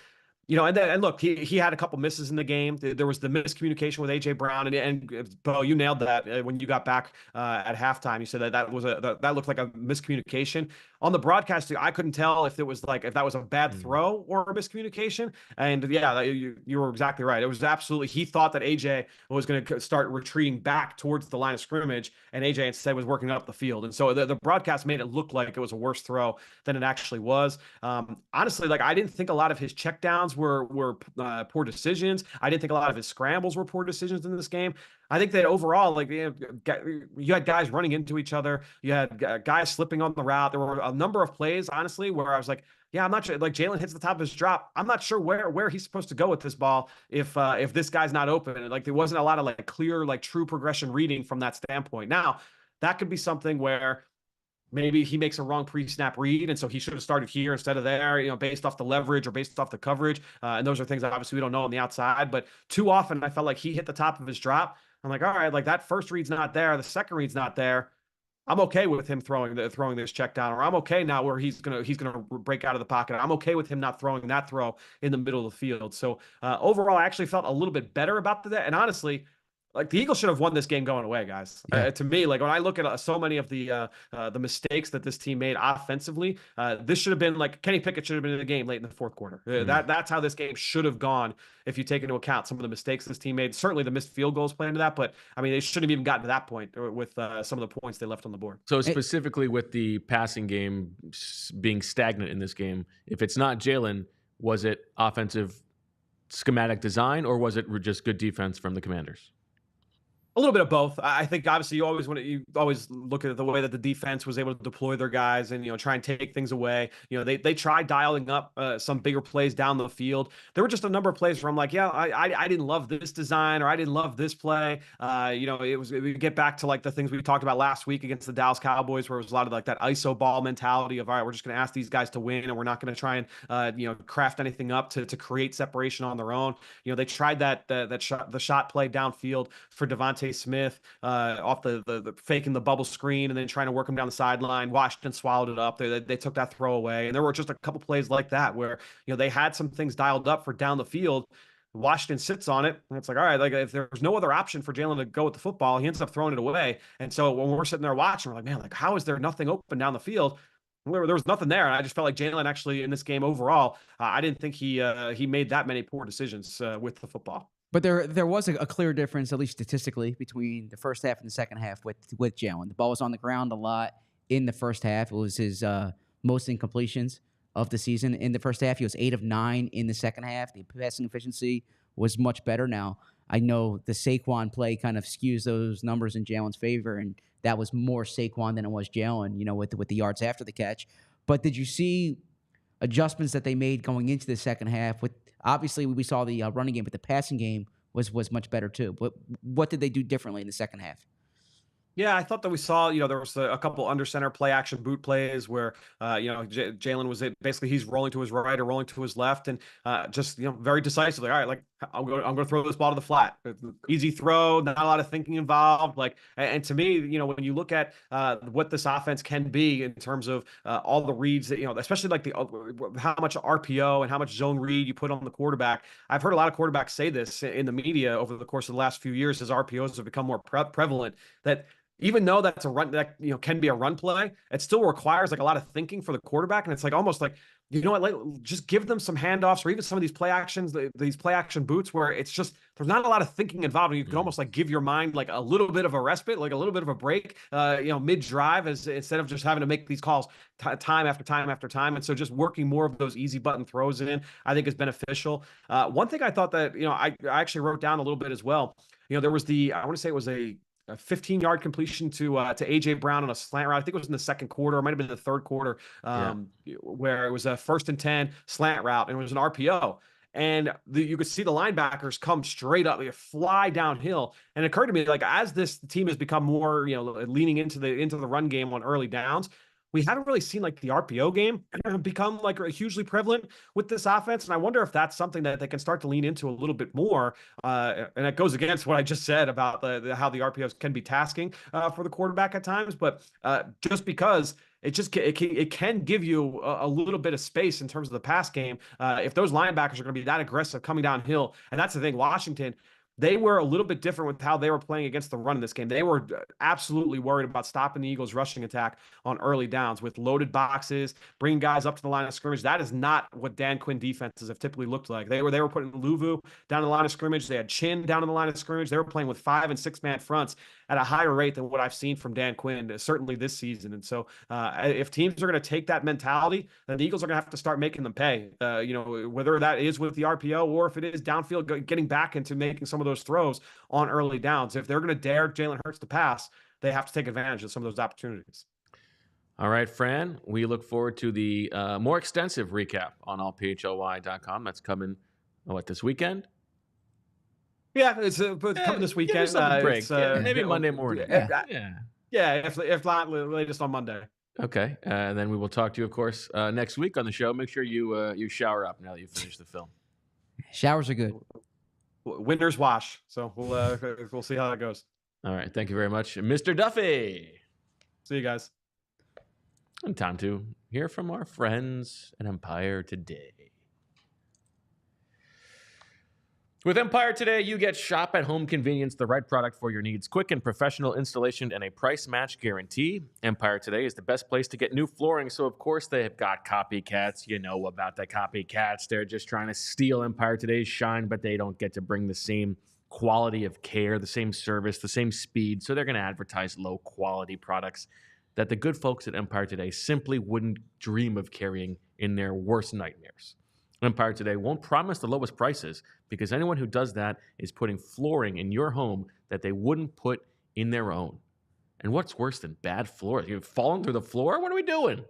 Speaker 3: And look, he had a couple misses in the game. There was the miscommunication with AJ Brown, and Bo, you nailed that when you got back at halftime. You said that looked like a miscommunication. on the broadcast, I couldn't tell if that was a bad throw or a miscommunication. And yeah, you were exactly right. It was absolutely, he thought that AJ was going to start retreating back towards the line of scrimmage, and AJ instead was working up the field. And so the broadcast made it look like it was a worse throw than it actually was. Honestly, like I didn't think a lot of his checkdowns were poor decisions. I didn't think a lot of his scrambles were poor decisions in this game. I think that overall, like you had guys running into each other, you had guys slipping on the route. There were a number of plays, honestly, where I was like, yeah, I'm not sure. Like Jalen hits the top of his drop, I'm not sure where he's supposed to go with this ball if this guy's not open. And like there wasn't a lot of like clear, like true progression reading from that standpoint. Now that could be something where maybe he makes a wrong pre-snap read, and so he should have started here instead of there, based off the leverage or based off the coverage. And those are things that obviously we don't know on the outside. But too often I felt like he hit the top of his drop. I'm like, all right, like that first read's not there, the second read's not there. I'm okay with him throwing this check down, or I'm okay now where he's gonna break out of the pocket. I'm okay with him not throwing that throw in the middle of the field. So overall, I actually felt a little bit better about that. And honestly, like the Eagles should have won this game going away, guys.
Speaker 2: Yeah.
Speaker 3: To me, like when I look at so many of the mistakes that this team made offensively, this should have been like Kenny Pickett should have been in the game late in the fourth quarter. That's how this game should have gone if you take into account some of the mistakes this team made. Certainly the missed field goals play into that, but I mean they shouldn't have even gotten to that point with some of the points they left on the board.
Speaker 1: So specifically with the passing game being stagnant in this game, if it's not Jalen, was it offensive schematic design or was it just good defense from the Commanders?
Speaker 3: A little bit of both. I think obviously you always look at the way that the defense was able to deploy their guys and try and take things away. They tried dialing up some bigger plays down the field. There were just a number of plays where I'm like, yeah, I didn't love this design or I didn't love this play. We get back to like the things we talked about last week against the Dallas Cowboys, where it was a lot of like that ISO ball mentality of all right, we're just going to ask these guys to win and we're not going to try and craft anything up to create separation on their own. They tried the shot play downfield for Devontae Smith off the faking the bubble screen and then trying to work him down the sideline. Washington swallowed it up. They took that throw away. And there were just a couple plays like that where, they had some things dialed up for down the field. Washington sits on it, and it's like, all right, like if there's no other option for Jalen to go with the football, he ends up throwing it away. And so when we're sitting there watching, we're like, man, like how is there nothing open down the field? There was nothing there, and I just felt like Jalen actually in this game overall, I didn't think he made that many poor decisions with the football.
Speaker 2: But there was a clear difference, at least statistically, between the first half and the second half with Jalen. The ball was on the ground a lot in the first half. It was his most incompletions of the season. In the first half, he was 8 of 9 in the second half. The passing efficiency was much better. Now, I know the Saquon play kind of skews those numbers in Jalen's favor, and that was more Saquon than it was Jalen, with the yards after the catch. But did you see adjustments that they made going into the second half? Obviously, we saw the running game, but the passing game was much better too. But what did they do differently in the second half?
Speaker 3: Yeah, I thought that we saw, there was a couple under center play action boot plays where, Jalen was basically he's rolling to his right or rolling to his left and just, very decisively. All right, like I'm going to throw this ball to the flat. Easy throw, not a lot of thinking involved. Like, and to me, when you look at what this offense can be in terms of all the reads that, especially like how much RPO and how much zone read you put on the quarterback. I've heard a lot of quarterbacks say this in the media over the course of the last few years as RPOs have become more prevalent, that even though that's a run that can be a run play, it still requires like a lot of thinking for the quarterback. And it's like almost like, just give them some handoffs or even some of these play actions, these play action boots where it's just there's not a lot of thinking involved. And you can almost like give your mind like a little bit of a respite, like a little bit of a break, mid drive, instead of just having to make these calls time after time after time. And so just working more of those easy button throws in, I think is beneficial. One thing I thought that I actually wrote down a little bit as well. There was I want to say it was a 15-yard completion to AJ Brown on a slant route. I think it was in the second quarter. It might have been the third quarter, where it was a 1st and 10 slant route, and it was an RPO. And you could see the linebackers come straight up, they fly downhill. And it occurred to me, like as this team has become more, leaning into the run game on early downs, we haven't really seen like the RPO game become like hugely prevalent with this offense. And I wonder if that's something that they can start to lean into a little bit more. And it goes against what I just said about how the RPOs can be tasking for the quarterback at times. But just because it can give you a little bit of space in terms of the pass game if those linebackers are going to be that aggressive coming downhill. And that's the thing, Washington, they were a little bit different with how they were playing against the run in this game. They were absolutely worried about stopping the Eagles' rushing attack on early downs with loaded boxes, bringing guys up to the line of scrimmage. That is not what Dan Quinn defenses have typically looked like. They were putting Luvu down the line of scrimmage. They had Chin down in the line of scrimmage. They were playing with 5- and 6-man fronts at a higher rate than what I've seen from Dan Quinn, certainly this season. And so if teams are going to take that mentality, then the Eagles are going to have to start making them pay, whether that is with the RPO or if it is downfield, getting back into making some of those throws on early downs. If they're going to dare Jalen Hurts to pass, they have to take advantage of some of those opportunities.
Speaker 1: All right, Fran, we look forward to the more extensive recap on allphly.com. That's coming, this weekend?
Speaker 3: Yeah, it's coming this weekend.
Speaker 1: Break. Maybe Monday morning.
Speaker 3: If not, latest on Monday.
Speaker 1: Okay, then we will talk to you, of course, next week on the show. Make sure you shower up now that you finish the film.
Speaker 2: Showers are good.
Speaker 3: Winter's wash. So we'll see how that goes.
Speaker 1: All right, thank you very much, Mr. Duffy.
Speaker 3: See you guys.
Speaker 1: And time to hear from our friends at Empire Today. With Empire Today, you get shop at home convenience, the right product for your needs, quick and professional installation, and a price match guarantee. Empire Today is the best place to get new flooring, so of course they have got copycats. You know about the copycats. They're just trying to steal Empire Today's shine, but they don't get to bring the same quality of care, the same service, the same speed, so they're going to advertise low-quality products that the good folks at Empire Today simply wouldn't dream of carrying in their worst nightmares. Empire Today won't promise the lowest prices because anyone who does that is putting flooring in your home that they wouldn't put in their own. And what's worse than bad floors? You've fallen through the floor? What are we doing?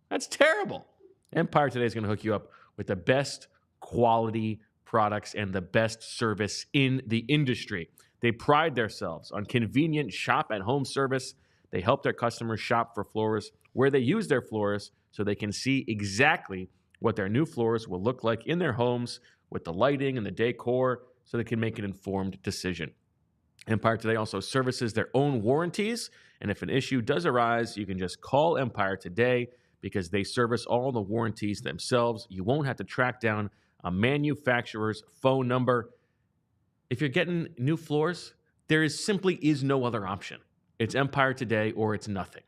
Speaker 1: That's terrible. Empire Today is going to hook you up with the best quality products and the best service in the industry. They pride themselves on convenient shop-at-home service. They help their customers shop for floors where they use their floors so they can see exactly what their new floors will look like in their homes with the lighting and the decor so they can make an informed decision. Empire Today also services their own warranties, and if an issue does arise, you can just call Empire Today because they service all the warranties themselves. You won't have to track down a manufacturer's phone number. If you're getting new floors, there simply is no other option. It's Empire Today or it's nothing.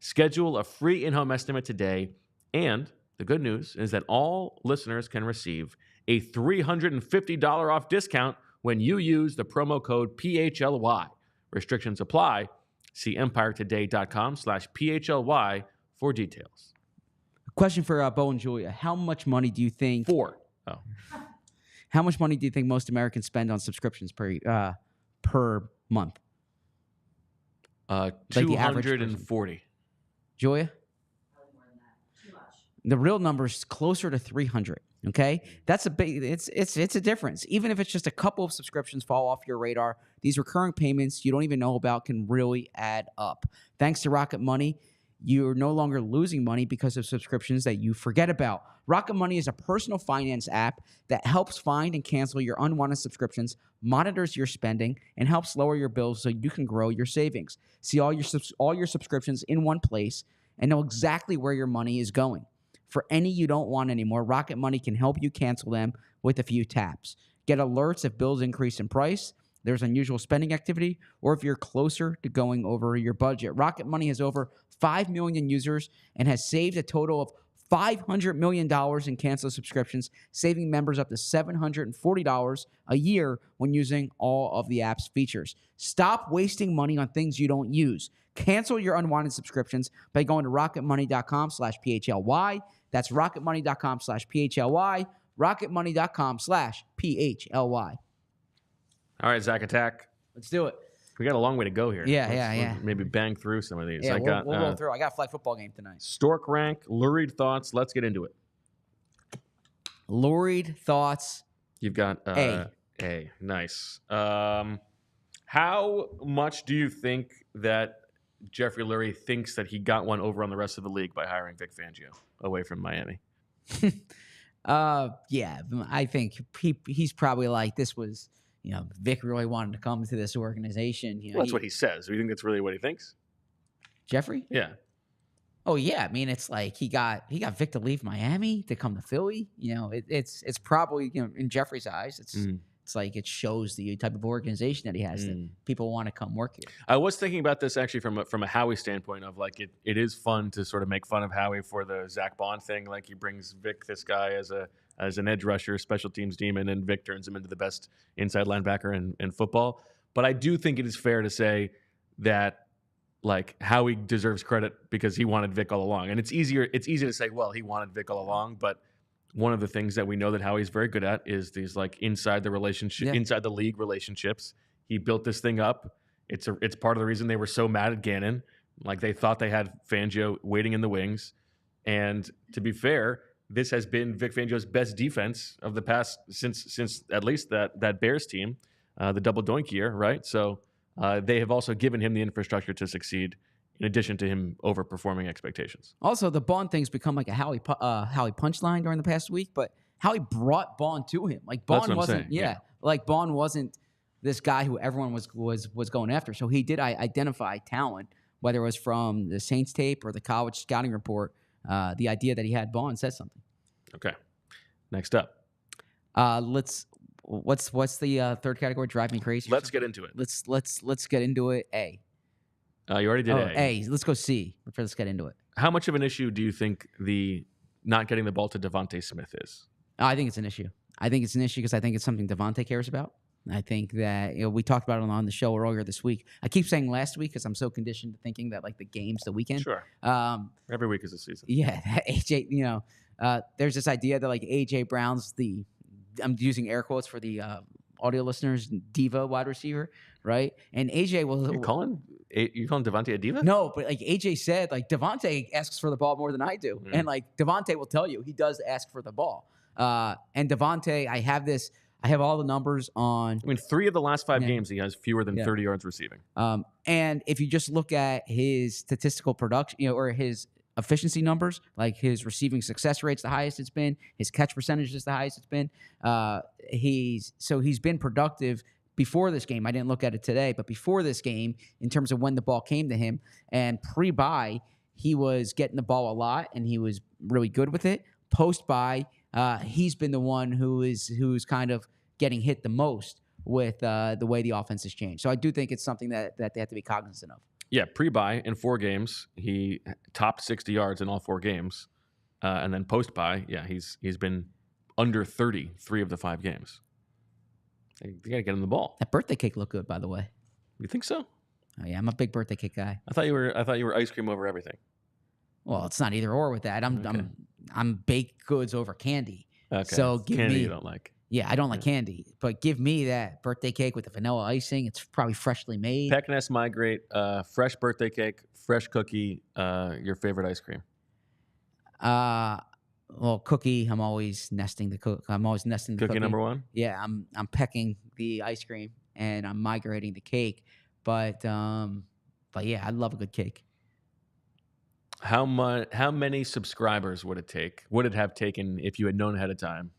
Speaker 1: Schedule a free in-home estimate today, and the good news is that all listeners can receive a $350 off discount when you use the promo code PHLY. Restrictions apply. See empiretoday.com/PHLY for details.
Speaker 2: Question for Bo and Julia. How much money do you think... How much money do you think most Americans spend on subscriptions per month?
Speaker 1: 240.
Speaker 2: Julia? The real number is closer to 300. Okay, that's a big. It's a difference. Even if it's just a couple of subscriptions fall off your radar, these recurring payments you don't even know about can really add up. Thanks to Rocket Money, you're no longer losing money because of subscriptions that you forget about. Rocket Money is a personal finance app that helps find and cancel your unwanted subscriptions, monitors your spending, and helps lower your bills so you can grow your savings. See all your subscriptions in one place and know exactly where your money is going. For any you don't want anymore, Rocket Money can help you cancel them with a few taps. Get alerts if bills increase in price, there's unusual spending activity, or if you're closer to going over your budget. Rocket Money has over 5 million users and has saved a total of $500 million in canceled subscriptions, saving members up to $740 a year when using all of the app's features. Stop wasting money on things you don't use. Cancel your unwanted subscriptions by going to rocketmoney.com/PHLY. That's rocketmoney.com/PHLY. rocketmoney.com/PHLY.
Speaker 1: All right, Zach Attack.
Speaker 2: Let's do it.
Speaker 1: We got a long way to go here.
Speaker 2: Yeah.
Speaker 1: Maybe bang through some of these.
Speaker 2: Yeah, we'll roll through. I got a flag football game tonight.
Speaker 1: Stork rank, Lurie thoughts. Let's get into it.
Speaker 2: Lurie thoughts.
Speaker 1: You've got A. Nice. How much do you think that Jeffrey Lurie thinks that he got one over on the rest of the league by hiring Vic Fangio away from Miami?
Speaker 2: Yeah, I think he's probably like, this was, Vic really wanted to come to this organization.
Speaker 1: Well, that's what he says. Do you think that's really what he thinks?
Speaker 2: Jeffrey?
Speaker 1: Yeah.
Speaker 2: Oh yeah, I mean, it's like he got Vic to leave Miami to come to Philly. It's probably, in Jeffrey's eyes, it's like it shows the type of organization that he has that people want to come work here.
Speaker 1: I was thinking about this actually from a Howie standpoint of like it is fun to sort of make fun of Howie for the Zack Baun thing. Like he brings Vic, this guy, as an edge rusher, special teams demon, and Vic turns him into the best inside linebacker in football. But I do think it is fair to say that like Howie deserves credit because he wanted Vic all along. And it's easy to say, well, he wanted Vic all along, but one of the things that we know that Howie's very good at is these like inside the relationship, inside the league relationships. He built this thing up. It's part of the reason they were so mad at Gannon. Like they thought they had Fangio waiting in the wings. And to be fair, this has been Vic Fangio's best defense of the past since at least that Bears team, the double doink year, right? So they have also given him the infrastructure to succeed, in addition to him overperforming expectations.
Speaker 2: Also, the Baun thing's become like a Howie punchline during the past week, but Howie brought Baun to him. Like Baun wasn't, like Baun wasn't this guy who everyone was going after. So he did identify talent, whether it was from the Saints tape or the college scouting report. The idea that he had Baun says something.
Speaker 1: Okay, next up,
Speaker 2: what's the third category? Drive me crazy.
Speaker 1: Let's get into it.
Speaker 2: Let's get into it. A.
Speaker 1: You already did
Speaker 2: A. Let's go C. Let's get into it.
Speaker 1: How much of an issue do you think the not getting the ball to Devontae Smith is?
Speaker 2: I think it's an issue. I think it's an issue because I think it's something Devontae cares about. I think that we talked about it on the show earlier this week. I keep saying last week because I'm so conditioned to thinking that like the game's the weekend.
Speaker 1: Sure. Every week is a season.
Speaker 2: Yeah, AJ. There's this idea that like AJ Brown's I'm using air quotes for the audio listeners, diva wide receiver, right? And AJ will.
Speaker 1: You calling Devontae a diva?
Speaker 2: No, but like AJ said, like Devontae asks for the ball more than I do, and like Devontae will tell you he does ask for the ball. And Devontae, I have all the numbers on.
Speaker 1: I mean, 3 of the last 5 games he has fewer than 30 yards receiving.
Speaker 2: And if you just look at his statistical production, or his efficiency numbers, like his receiving success rate's the highest it's been, his catch percentage is the highest it's been. He's been productive before this game. I didn't look at it today, but before this game, in terms of when the ball came to him, and pre-bye, he was getting the ball a lot and he was really good with it. Post-bye, he's been the one who's kind of getting hit the most with the way the offense has changed. So I do think it's something that they have to be cognizant of.
Speaker 1: Yeah, pre-bye in 4 games, he topped 60 yards in all 4 games. And then post-bye, he's been under 30 3 of the 5 games. You got to get him the ball.
Speaker 2: That birthday cake looked good, by the way.
Speaker 1: You think so?
Speaker 2: Oh, yeah, I'm a big birthday cake guy.
Speaker 1: I thought you were ice cream over everything.
Speaker 2: Well, it's not either or with that. I'm baked goods over candy.
Speaker 1: Okay.
Speaker 2: So give
Speaker 1: candy
Speaker 2: me,
Speaker 1: you don't like.
Speaker 2: Yeah, I don't like candy, but give me that birthday cake with the vanilla icing. It's probably freshly made.
Speaker 1: Peckness Migrate, fresh birthday cake, fresh cookie, your favorite ice cream.
Speaker 2: Well, cookie. I'm always nesting the cookie.
Speaker 1: Cookie number 1.
Speaker 2: Yeah, I'm pecking the ice cream and I'm migrating the cake. But yeah, I love a good cake.
Speaker 1: How many subscribers would it have taken if you had known ahead of time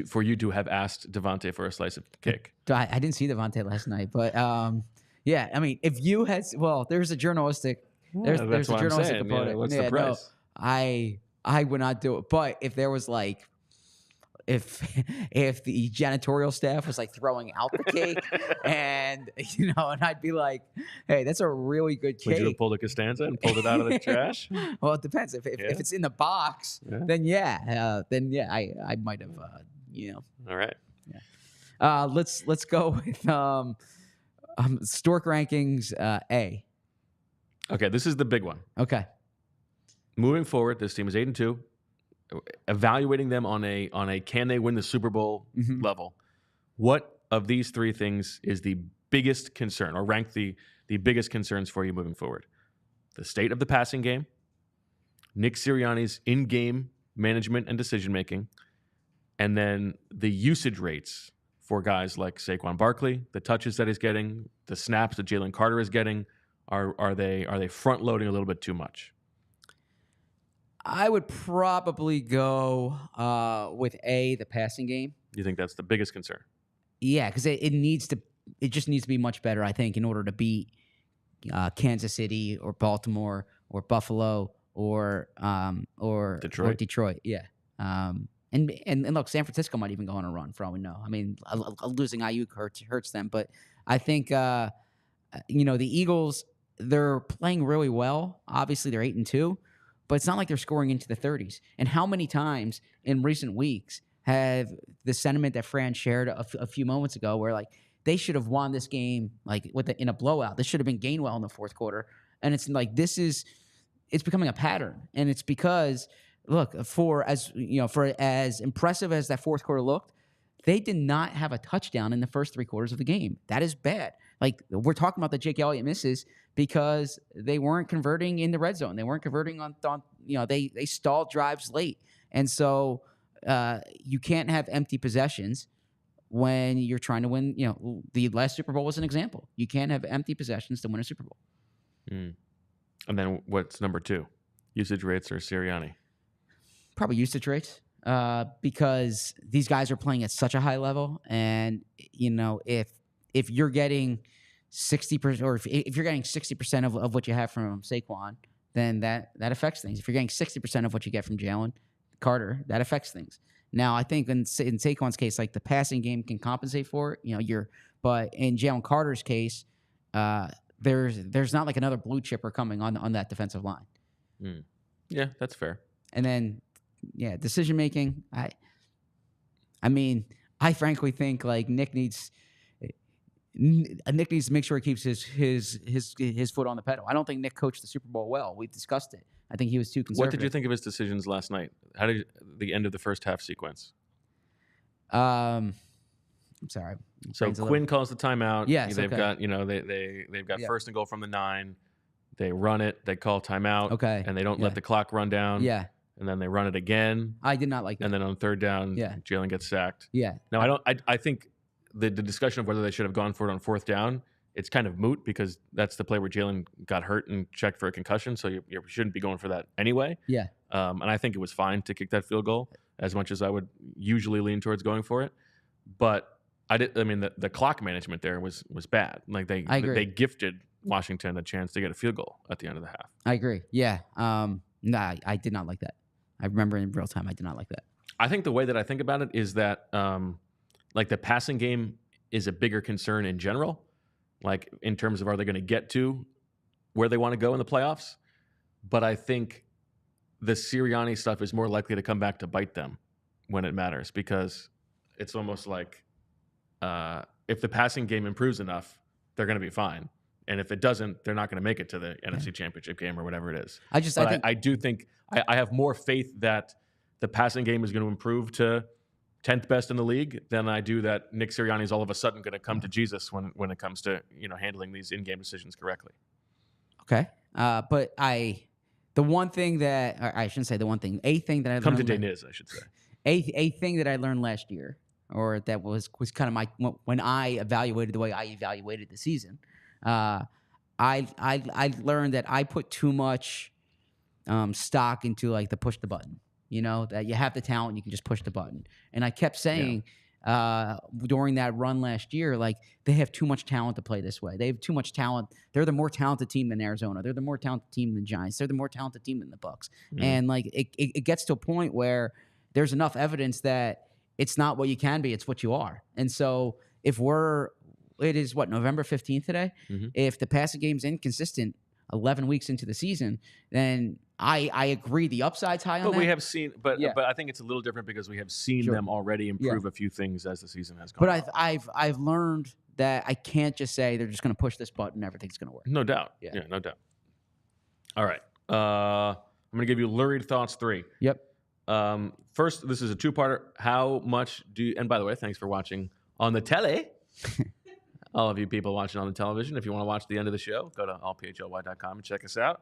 Speaker 1: for you to have asked Devontae for a slice of cake?
Speaker 2: I didn't see Devontae last night, but yeah, I mean, if you had, there's a journalistic component.
Speaker 1: Yeah, what's the price?
Speaker 2: No, I would not do it. But if there was like, if the janitorial staff was like throwing out the cake, and and I'd be like, hey, that's a really good cake.
Speaker 1: Would you have pulled a Costanza and pulled it out of the trash?
Speaker 2: Well, it depends. If it's in the box, then I might have.
Speaker 1: All right.
Speaker 2: Yeah. Let's go with Stork rankings A.
Speaker 1: Okay, this is the big one.
Speaker 2: Okay.
Speaker 1: Moving forward, this team is 8-2. Evaluating them on a can they win the Super Bowl level. What of these 3 things is the biggest concern, or rank the biggest concerns for you moving forward? The state of the passing game, Nick Sirianni's in-game management and decision-making, and then the usage rates for guys like Saquon Barkley, the touches that he's getting, the snaps that Jalen Carter is getting. Are they front-loading a little bit too much?
Speaker 2: I would probably go with A, the passing game.
Speaker 1: You think that's the biggest concern?
Speaker 2: Yeah, because it just needs to be much better, I think, in order to beat Kansas City or Baltimore or Buffalo or
Speaker 1: Detroit.
Speaker 2: Detroit. Yeah. And look, San Francisco might even go on a run for all we know. I mean, losing Ayuk hurts them, but I think the Eagles, they're playing really well. Obviously, they're 8-2, but it's not like they're scoring into the 30s. And how many times in recent weeks have the sentiment that Fran shared a few moments ago, where like they should have won this game like in a blowout. This should have been Gainwell in the fourth quarter, and it's like it's becoming a pattern, and it's because look, for as impressive as that fourth quarter looked, they did not have a touchdown in the first 3 quarters of the game. That is bad. Like we're talking about the Jake Elliott misses because they weren't converting in the red zone. They weren't converting on they stalled drives late, and so. You can't have empty possessions when you're trying to win. The last Super Bowl was an example. You can't have empty possessions to win a Super Bowl.
Speaker 1: And then what's number 2? Usage rates or Sirianni?
Speaker 2: Probably usage rates because these guys are playing at such a high level. And, if you're getting 60% or if you're getting 60% of what you have from Saquon, then that affects things. If you're getting 60% of what you get from Jalen Carter, that affects things. Now, I think in Saquon's case, like the passing game can compensate for it. But in Jalen Carter's case, there's not like another blue chipper coming on that defensive line.
Speaker 1: Yeah, that's fair.
Speaker 2: And then, decision making. I frankly think like Nick needs to make sure he keeps his foot on the pedal. I don't think Nick coached the Super Bowl well. We've discussed it. I think he was too conservative.
Speaker 1: What did you think of his decisions last night? How did the end of the first half sequence?
Speaker 2: I'm sorry.
Speaker 1: So Quinn calls the timeout.
Speaker 2: Yes,
Speaker 1: they've
Speaker 2: okay.
Speaker 1: got they've got first and goal from the 9. They run it. They call timeout.
Speaker 2: Okay.
Speaker 1: And they don't let the clock run down.
Speaker 2: Yeah.
Speaker 1: And then they run it again.
Speaker 2: I did not like that.
Speaker 1: And then on third down, Jalen gets sacked.
Speaker 2: Yeah.
Speaker 1: Now I think the discussion of whether they should have gone for it on fourth down, it's kind of moot because that's the play where Jalen got hurt and checked for a concussion, so you shouldn't be going for that anyway.
Speaker 2: Yeah.
Speaker 1: And I think it was fine to kick that field goal as much as I would usually lean towards going for it. But the clock management there was bad. Like they gifted Washington a chance to get a field goal at the end of the half.
Speaker 2: I agree. Yeah. No, I did not like that. I remember in real time I did not like that.
Speaker 1: I think the way that I think about it is that like the passing game is a bigger concern in general. Like in terms of are they going to get to where they want to go in the playoffs? But I think the Sirianni stuff is more likely to come back to bite them when it matters because it's almost like if the passing game improves enough, they're going to be fine. And if it doesn't, they're not going to make it to the NFC Championship game or whatever it is. I do think I have more faith that the passing game is going to improve to 10th best in the league than I do that Nick Sirianni is all of a sudden going to come to Jesus when it comes to handling these in-game decisions correctly.
Speaker 2: Okay, but the one thing that I shouldn't say the one thing, a thing that I
Speaker 1: come
Speaker 2: learned
Speaker 1: to Deniz, I should say.
Speaker 2: A thing that I learned last year, or that was kind of when I evaluated the way I evaluated the season. I learned that I put too much stock into like the push the button. That you have the talent, you can just push the button. And I kept saying during that run last year, like they have too much talent to play this way. They have too much talent. They're the more talented team than Arizona. They're the more talented team than the Giants. They're the more talented team than the Bucs. Mm. And like it gets to a point where there's enough evidence that it's not what you can be, it's what you are. And so it is November 15th today. Mm-hmm. If the passing game's inconsistent 11 weeks into the season, then I agree the upside's high on that.
Speaker 1: But we have seen, but I think it's a little different because we have seen them already improve a few things as the season has gone.
Speaker 2: But I've learned that I can't just say they're just going to push this button, everything's going to work.
Speaker 1: No doubt. Yeah, no doubt. All right. I'm going to give you Lurie Thoughts 3.
Speaker 2: Yep.
Speaker 1: First, this is a two-parter. How much do you, and by the way, thanks for watching on the tele. All of you people watching on the television, if you want to watch the end of the show, go to allphly.com and check us out.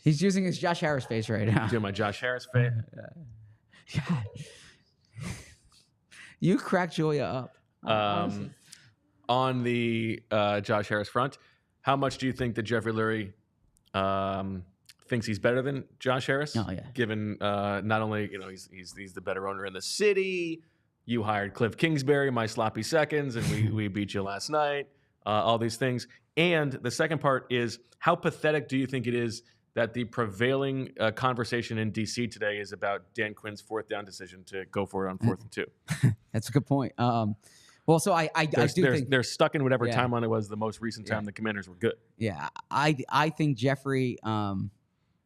Speaker 2: He's using his Josh Harris face right now.
Speaker 1: Doing my Josh Harris face.
Speaker 2: God. You cracked Julia up.
Speaker 1: On the Josh Harris front, how much do you think that Jeffrey Lurie thinks he's better than Josh Harris?
Speaker 2: Oh, yeah.
Speaker 1: Given not only he's the better owner in the city, you hired Cliff Kingsbury, my sloppy seconds, and we beat you last night. All these things, and the second part is how pathetic do you think it is that the prevailing conversation in D.C. today is about Dan Quinn's fourth down decision to go for it on 4th and 2.
Speaker 2: That's a good point. Well, so I do think
Speaker 1: they're stuck in whatever
Speaker 2: Yeah.
Speaker 1: timeline it was the most recent time the Commanders were good.
Speaker 2: Yeah, I think Jeffrey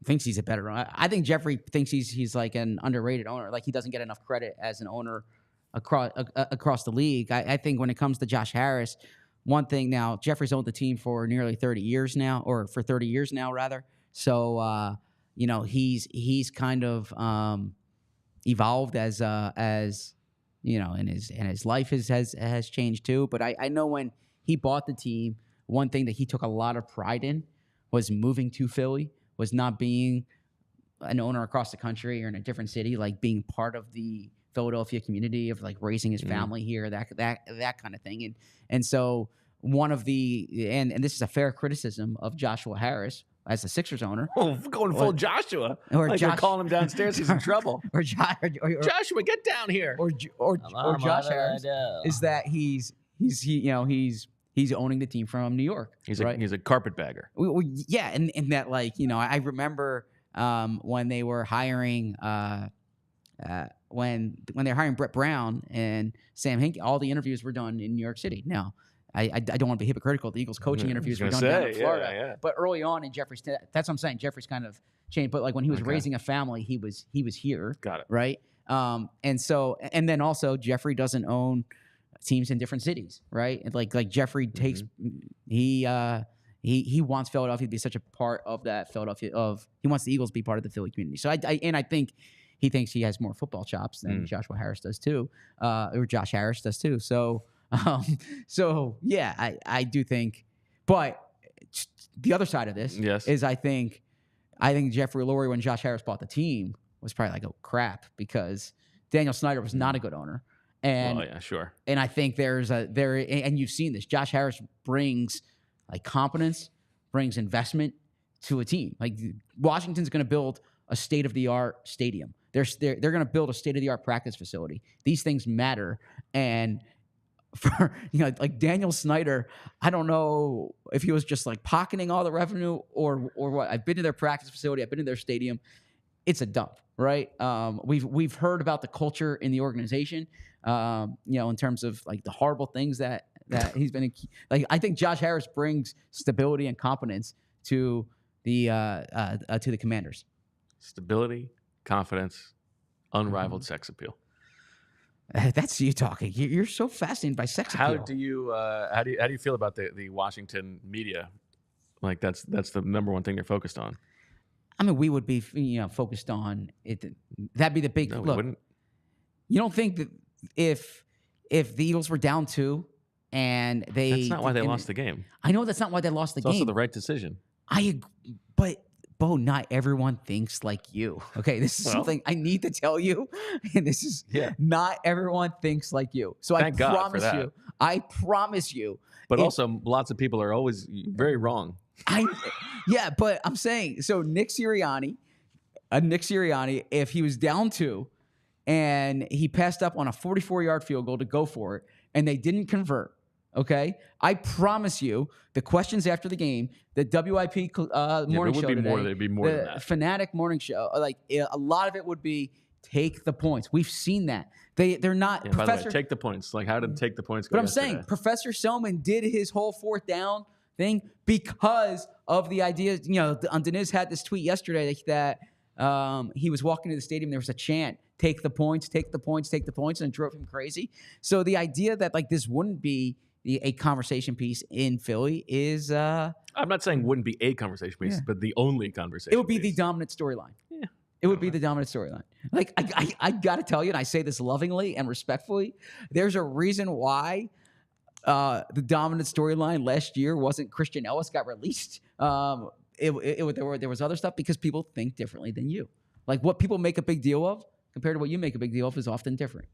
Speaker 2: thinks he's a better owner. I think Jeffrey thinks he's like an underrated owner. Like he doesn't get enough credit as an owner across the league. I think when it comes to Josh Harris, one thing now, Jeffrey's owned the team for nearly 30 years now, or for 30 years now rather. So he's kind of evolved as and his life has changed too. But I know when he bought the team, one thing that he took a lot of pride in was moving to Philly, was not being an owner across the country or in a different city, like being part of the Philadelphia community, of like raising his family here, that kind of thing. And so one of the and this is a fair criticism of Joshua Harris as the Sixers owner.
Speaker 1: Oh, going full Joshua.
Speaker 2: Or
Speaker 1: like
Speaker 2: Josh,
Speaker 1: you're calling him downstairs, he's in trouble.
Speaker 2: Or
Speaker 1: Joshua, get down here.
Speaker 2: Or Josh Harris is that he's owning the team from New York.
Speaker 1: He's
Speaker 2: right?
Speaker 1: He's a carpetbagger.
Speaker 2: Well, yeah, and that I remember when they were hiring when they were hiring Brett Brown and Sam Hinkie, all the interviews were done in New York City. Now, I don't want to be hypocritical. The Eagles coaching interviews were done down in Florida.
Speaker 1: Yeah.
Speaker 2: But early on in Jeffrey's, that's what I'm saying. Jeffrey's kind of changed. But like when he was raising a family, he was here. Got it. Right. And then also Jeffrey doesn't own teams in different cities, right? And like Jeffrey takes he wants Philadelphia to be such a part of that he wants the Eagles to be part of the Philly community. So I think he thinks he has more football chops than Joshua Harris does too, or Josh Harris does too. So yeah, I do think, but the other side of this is I think Jeffrey Lurie, when Josh Harris bought the team, was probably like, oh crap, because Daniel Snyder was not a good owner. And
Speaker 1: sure. And
Speaker 2: I think and you've seen this. Josh Harris brings like competence, brings investment to a team. Like Washington's going to build a state-of-the-art stadium. They're going to build a state-of-the-art practice facility. These things matter. And for like Daniel Snyder, I don't know if he was just like pocketing all the revenue or what. I've been to their practice facility. I've been to their stadium. It's a dump, right? We've heard about the culture in the organization, in terms of like the horrible things that he's been like. I think Josh Harris brings stability and competence to the Commanders.
Speaker 1: Stability, confidence, unrivaled sex appeal.
Speaker 2: That's you talking. You're so fascinated by sex appeal.
Speaker 1: How do you feel about the Washington media? Like that's the number one thing they're focused on.
Speaker 2: I mean, we would be focused on it. That'd be the big
Speaker 1: look.
Speaker 2: We
Speaker 1: wouldn't.
Speaker 2: You don't think that if the Eagles were down 2 and
Speaker 1: that's not why they lost the game.
Speaker 2: I know that's not why they lost the game.
Speaker 1: It's also the right decision.
Speaker 2: But Bo, not everyone thinks like you. Okay, this is something I need to tell you, and this is not everyone thinks like you. So I promise you.
Speaker 1: But also, lots of people are always very wrong.
Speaker 2: But I'm saying, so Nick Sirianni, if he was down 2 and he passed up on a 44-yard field goal to go for it, and they didn't convert, okay, I promise you, the questions after the game, the WIP morning show today,
Speaker 1: there'd be more than that.
Speaker 2: Fanatic morning show, like a lot of it would be take the points. We've seen that. They're not.
Speaker 1: Yeah, by the way, take the points. Like, how did take the points go?
Speaker 2: But I'm saying Professor Selman did his whole 4th down thing because of the idea. Deniz had this tweet yesterday that he was walking to the stadium. There was a chant, take the points, take the points, take the points, and it drove him crazy. So the idea that like this wouldn't be a conversation piece in Philly is...
Speaker 1: I'm not saying wouldn't be a conversation piece, but the only conversation
Speaker 2: It would be the dominant storyline. Yeah. It would be the dominant storyline. Like, I got to tell you, and I say this lovingly and respectfully, there's a reason why the dominant storyline last year wasn't Christian Ellis got released. There was other stuff because people think differently than you. Like, what people make a big deal of compared to what you make a big deal of is often different.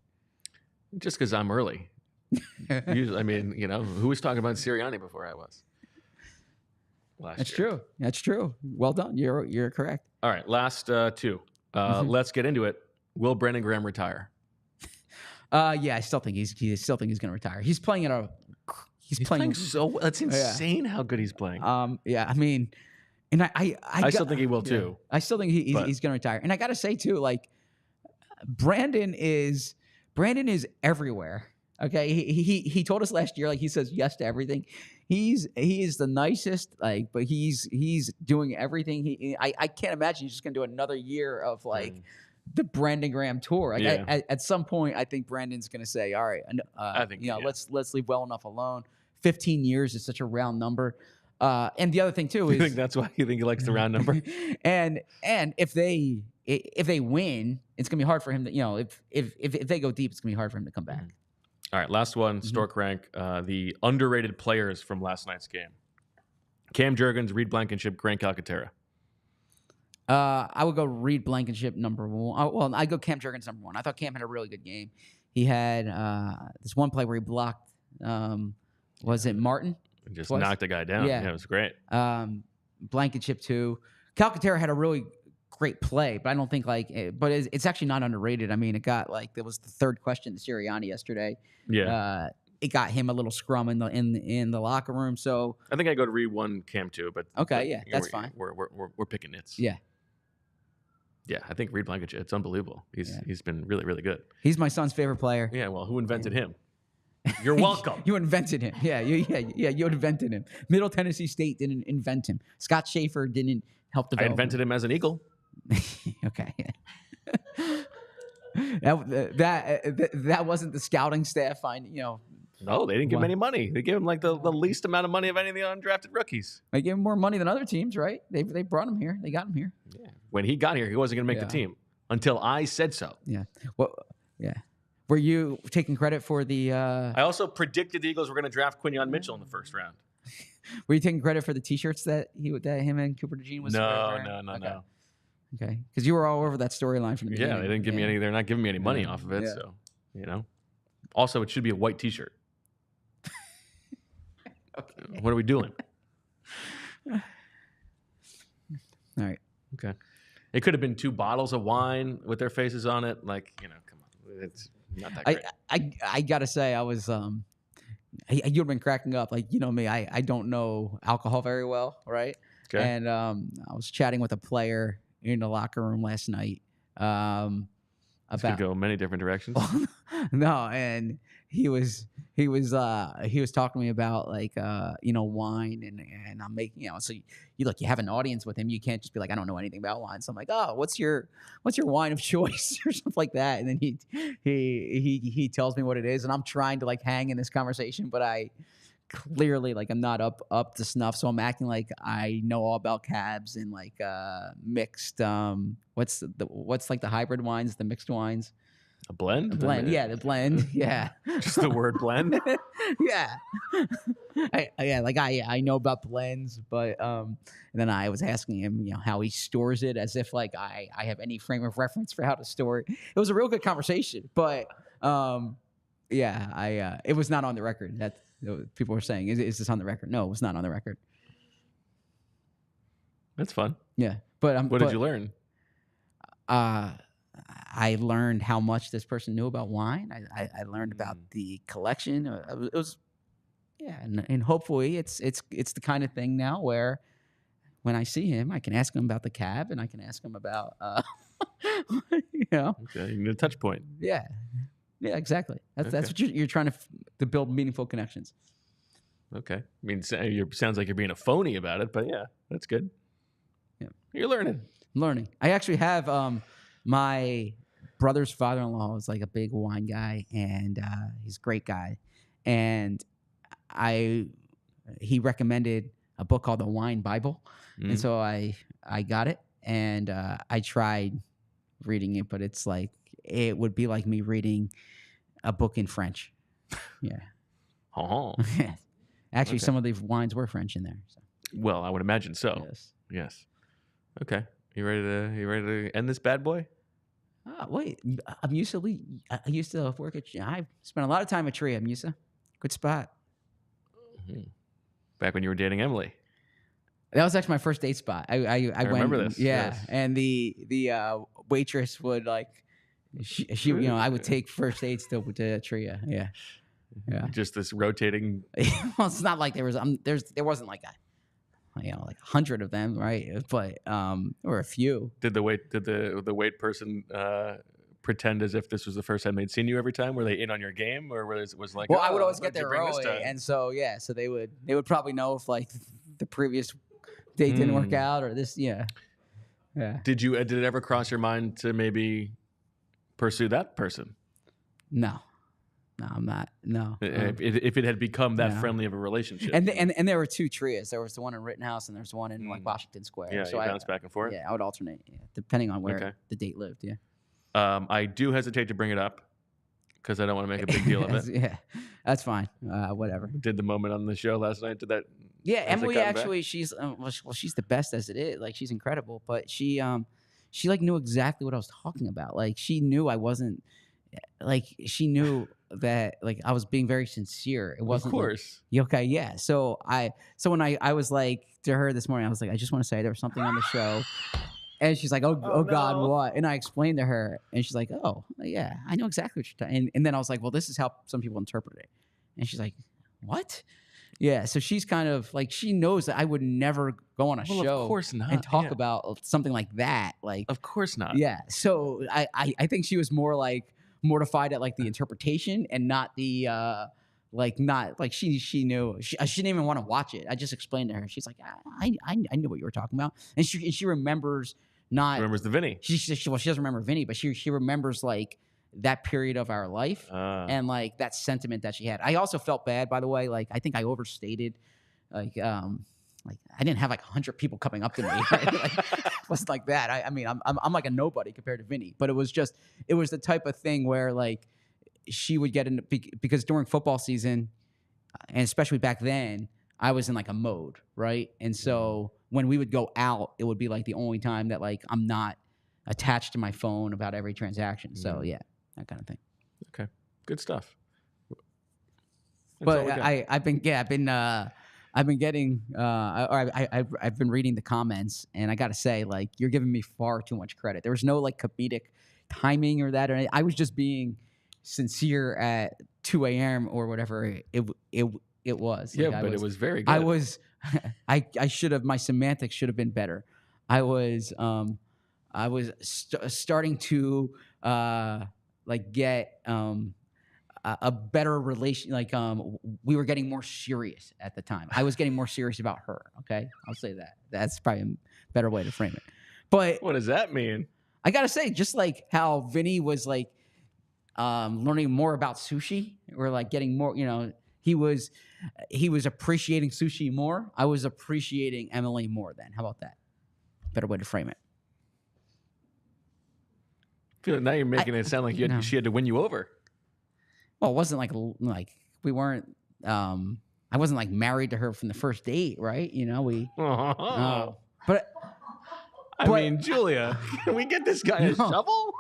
Speaker 1: Just because I'm early. Usually, I mean, who was talking about Sirianni before I was? That's
Speaker 2: true. That's true. Well done. You're correct.
Speaker 1: All right, last 2. Let's get into it. Will Brandon Graham retire?
Speaker 2: I still think he's going to retire. He's playing He's playing
Speaker 1: so. That's insane how good he's playing.
Speaker 2: I mean, And
Speaker 1: I still think he will too.
Speaker 2: I still think he's going to retire. And I got to say too, like Brandon is everywhere. Okay, he told us last year, like he says yes to everything. He is the nicest, like, but he's doing everything. I can't imagine he's just going to do another year of like the Brandon Graham tour. Like at some point, I think Brandon's going to say, all right,
Speaker 1: I think
Speaker 2: let's leave well enough alone. 15 years is such a round number. And the other thing too is,
Speaker 1: you think that's why you think he likes the round number?
Speaker 2: and if they win, it's gonna be hard for him to, if they go deep, it's gonna be hard for him to come back.
Speaker 1: All right, last one, Stork rank, the underrated players from last night's game. Cam Jurgens, Reed Blankenship, Grant Calcaterra.
Speaker 2: I would go Reed Blankenship number one. Well, I go Cam Jurgens number one. I thought Cam had a really good game. He had this one play where he blocked. Was it Martin?
Speaker 1: Just knocked a guy down. Yeah, it was great.
Speaker 2: Blankenship too. Calcaterra had a really great play, but I don't think but it's actually not underrated. I mean, it got there was the third question to Sirianni yesterday.
Speaker 1: Yeah.
Speaker 2: It got him a little scrum in the locker room. So
Speaker 1: I think I go to Reed 1, Cam 2, but
Speaker 2: okay, yeah, that's fine.
Speaker 1: We're picking nits.
Speaker 2: Yeah.
Speaker 1: Yeah, I think Reed Blankenship, it's unbelievable. He's been really, really good.
Speaker 2: He's my son's favorite player.
Speaker 1: Yeah, well, who invented him? You're welcome.
Speaker 2: You invented him. Yeah, you invented him. Middle Tennessee State didn't invent him. Scott Schaefer didn't help develop
Speaker 1: I invented him as an Eagle.
Speaker 2: Okay. That wasn't the scouting staff.
Speaker 1: No, they didn't give him any money. They gave him the least amount of money of any of the undrafted rookies.
Speaker 2: They gave him more money than other teams, right? They brought him here. They got him here.
Speaker 1: Yeah. When he got here, he wasn't going to make the team until I said so.
Speaker 2: Yeah. Well, yeah. Were you taking credit for the?
Speaker 1: I also predicted the Eagles were going to draft Quinyon Mitchell in the first round.
Speaker 2: Were you taking credit for the T-shirts that him and Cooper DeJean was?
Speaker 1: No.
Speaker 2: Okay, because you were all over that storyline from the beginning.
Speaker 1: Yeah, they didn't give me any. They're not giving me any money off of it. Yeah. So Also, it should be a white T-shirt. Okay. What are we doing?
Speaker 2: All right.
Speaker 1: Okay. It could have been 2 bottles of wine with their faces on it. Come on, it's not that great.
Speaker 2: I gotta say, I was you've been cracking up. Me, I don't know alcohol very well, right?
Speaker 1: Okay.
Speaker 2: And I was chatting with a player in the locker room last night.
Speaker 1: This could go many different directions.
Speaker 2: No, and he was talking to me about wine and I'm making so you have an audience with him. You can't just be like, I don't know anything about wine. So I'm like, oh, what's your wine of choice or something like that. And then he tells me what it is, and I'm trying to hang in this conversation, but I clearly I'm not up to snuff. So I'm acting like I know all about cabs and mixed what's the hybrid wines, the mixed wines.
Speaker 1: A blend?
Speaker 2: The blend. Yeah.
Speaker 1: Just the word blend?
Speaker 2: Yeah. I know about blends, but and then I was asking him, how he stores it, as if I have any frame of reference for how to store it. It was a real good conversation, but it was not on the record. That people were saying, is this on the record? No, it was not on the record.
Speaker 1: That's fun.
Speaker 2: Yeah, but
Speaker 1: what did you learn?
Speaker 2: I learned how much this person knew about wine. I learned about the collection. It was, and hopefully it's the kind of thing now where when I see him, I can ask him about the cab and I can ask him about,
Speaker 1: Okay, you need a touch point.
Speaker 2: Yeah, exactly. That's what you're trying to build meaningful connections.
Speaker 1: Okay, I mean, sounds like you're being a phony about it, but yeah, that's good.
Speaker 2: Yeah,
Speaker 1: you're learning.
Speaker 2: I actually have my brother's father-in-law is a big wine guy, and he's a great guy. And he recommended a book called The Wine Bible, and so I got it, and I tried reading it, but it's it would be like me reading a book in French. Yeah.
Speaker 1: Oh.
Speaker 2: Actually, some of the wines were French in there. So.
Speaker 1: Well, I would imagine so. Yes. Okay. You ready to end this bad boy?
Speaker 2: Wait, I used to work at. I spent a lot of time at Tria. Musa, good spot.
Speaker 1: Mm-hmm. Back when you were dating Emily.
Speaker 2: That was actually my first date spot. I
Speaker 1: remember this.
Speaker 2: Yeah,
Speaker 1: yes.
Speaker 2: And the waitress would she I would take first dates to Tria. Yeah.
Speaker 1: Just this rotating.
Speaker 2: Well, it's not like there wasn't that. like 100 of them, right? But or a few.
Speaker 1: Did the wait person pretend as if this was the first time they'd seen you every time? Were they in on your game, or was like?
Speaker 2: Well,
Speaker 1: oh,
Speaker 2: I would always
Speaker 1: what'd
Speaker 2: get
Speaker 1: you
Speaker 2: there
Speaker 1: bring this
Speaker 2: early,
Speaker 1: time?
Speaker 2: and so so they would probably know if like the previous date didn't work out or this. Yeah.
Speaker 1: Did it ever cross your mind to maybe pursue that person?
Speaker 2: No, I'm not. No.
Speaker 1: If it had become that friendly of a relationship.
Speaker 2: And there were 2 trios. There was the one in Rittenhouse and there's one in like Washington Square.
Speaker 1: Yeah,
Speaker 2: so
Speaker 1: you bounce back and forth.
Speaker 2: Yeah, I would alternate, depending on where the date lived. Yeah.
Speaker 1: I do hesitate to bring it up because I don't want to make a big deal of it.
Speaker 2: Yeah, that's fine. Whatever.
Speaker 1: Did the moment on the show last night? Did that?
Speaker 2: Yeah, Emily actually, she's she's the best as it is. Like she's incredible, but she like knew exactly what I was talking about. Like she knew I wasn't. Like she knew that like I was being very sincere. It wasn't.
Speaker 1: Of course.
Speaker 2: Like, okay, yeah. So when I was like to her this morning, I was like, I just want to say there was something on the show. And she's like, oh God,
Speaker 3: no.
Speaker 2: what? And I explained to her, and she's like, oh, yeah, I know exactly what you're talking. And then I was like, well, this is how some people interpret it. And she's like, what? Yeah, so she's kind of like, she knows that I would never go on a show
Speaker 1: of course not.
Speaker 2: and talk about something like that. Like,
Speaker 1: of course not.
Speaker 2: Yeah, so I think she was more like mortified at like the interpretation and not the not like she knew she didn't even want to watch it. I just explained to her. She's like, I knew what you were talking about, and she remembers.
Speaker 1: Remembers the Vinny.
Speaker 2: She doesn't remember Vinny, but she remembers like that period of our life and like that sentiment that she had. I also felt bad, by the way. Like I think I overstated. Like I didn't have like 100 people coming up to me. Right? Like, it wasn't like that. I mean, I'm like a nobody compared to Vinny. But it was the type of thing where like she would get into because during football season, and especially back then, I was in like a mode, right? And so when we would go out, it would be like the only time that like I'm not attached to my phone about every transaction. So yeah, that kind of thing.
Speaker 1: Okay, good stuff.
Speaker 2: But I've been reading the comments, and I got to say, like, you're giving me far too much credit. There was no like comedic timing or that, or anything. I was just being sincere at 2 a.m. or whatever it was.
Speaker 1: Yeah,
Speaker 2: like,
Speaker 1: but it was very good.
Speaker 2: I should have, my semantics should have been better. I was starting to like get a better relation. Like we were getting more serious at the time. I was getting more serious about her. Okay, I'll say that. That's probably a better way to frame it. But
Speaker 1: what does that mean?
Speaker 2: I gotta say, just like how Vinny was like learning more about sushi, or like getting more, he was appreciating sushi more. I was appreciating Emily more then. How about that? Better way to frame it.
Speaker 1: I feel like now you're making it sound like she had to win you over.
Speaker 2: Well, it wasn't like we weren't. I wasn't like married to her from the first date, right? But
Speaker 1: I mean, Julia, can we get this guy a shovel?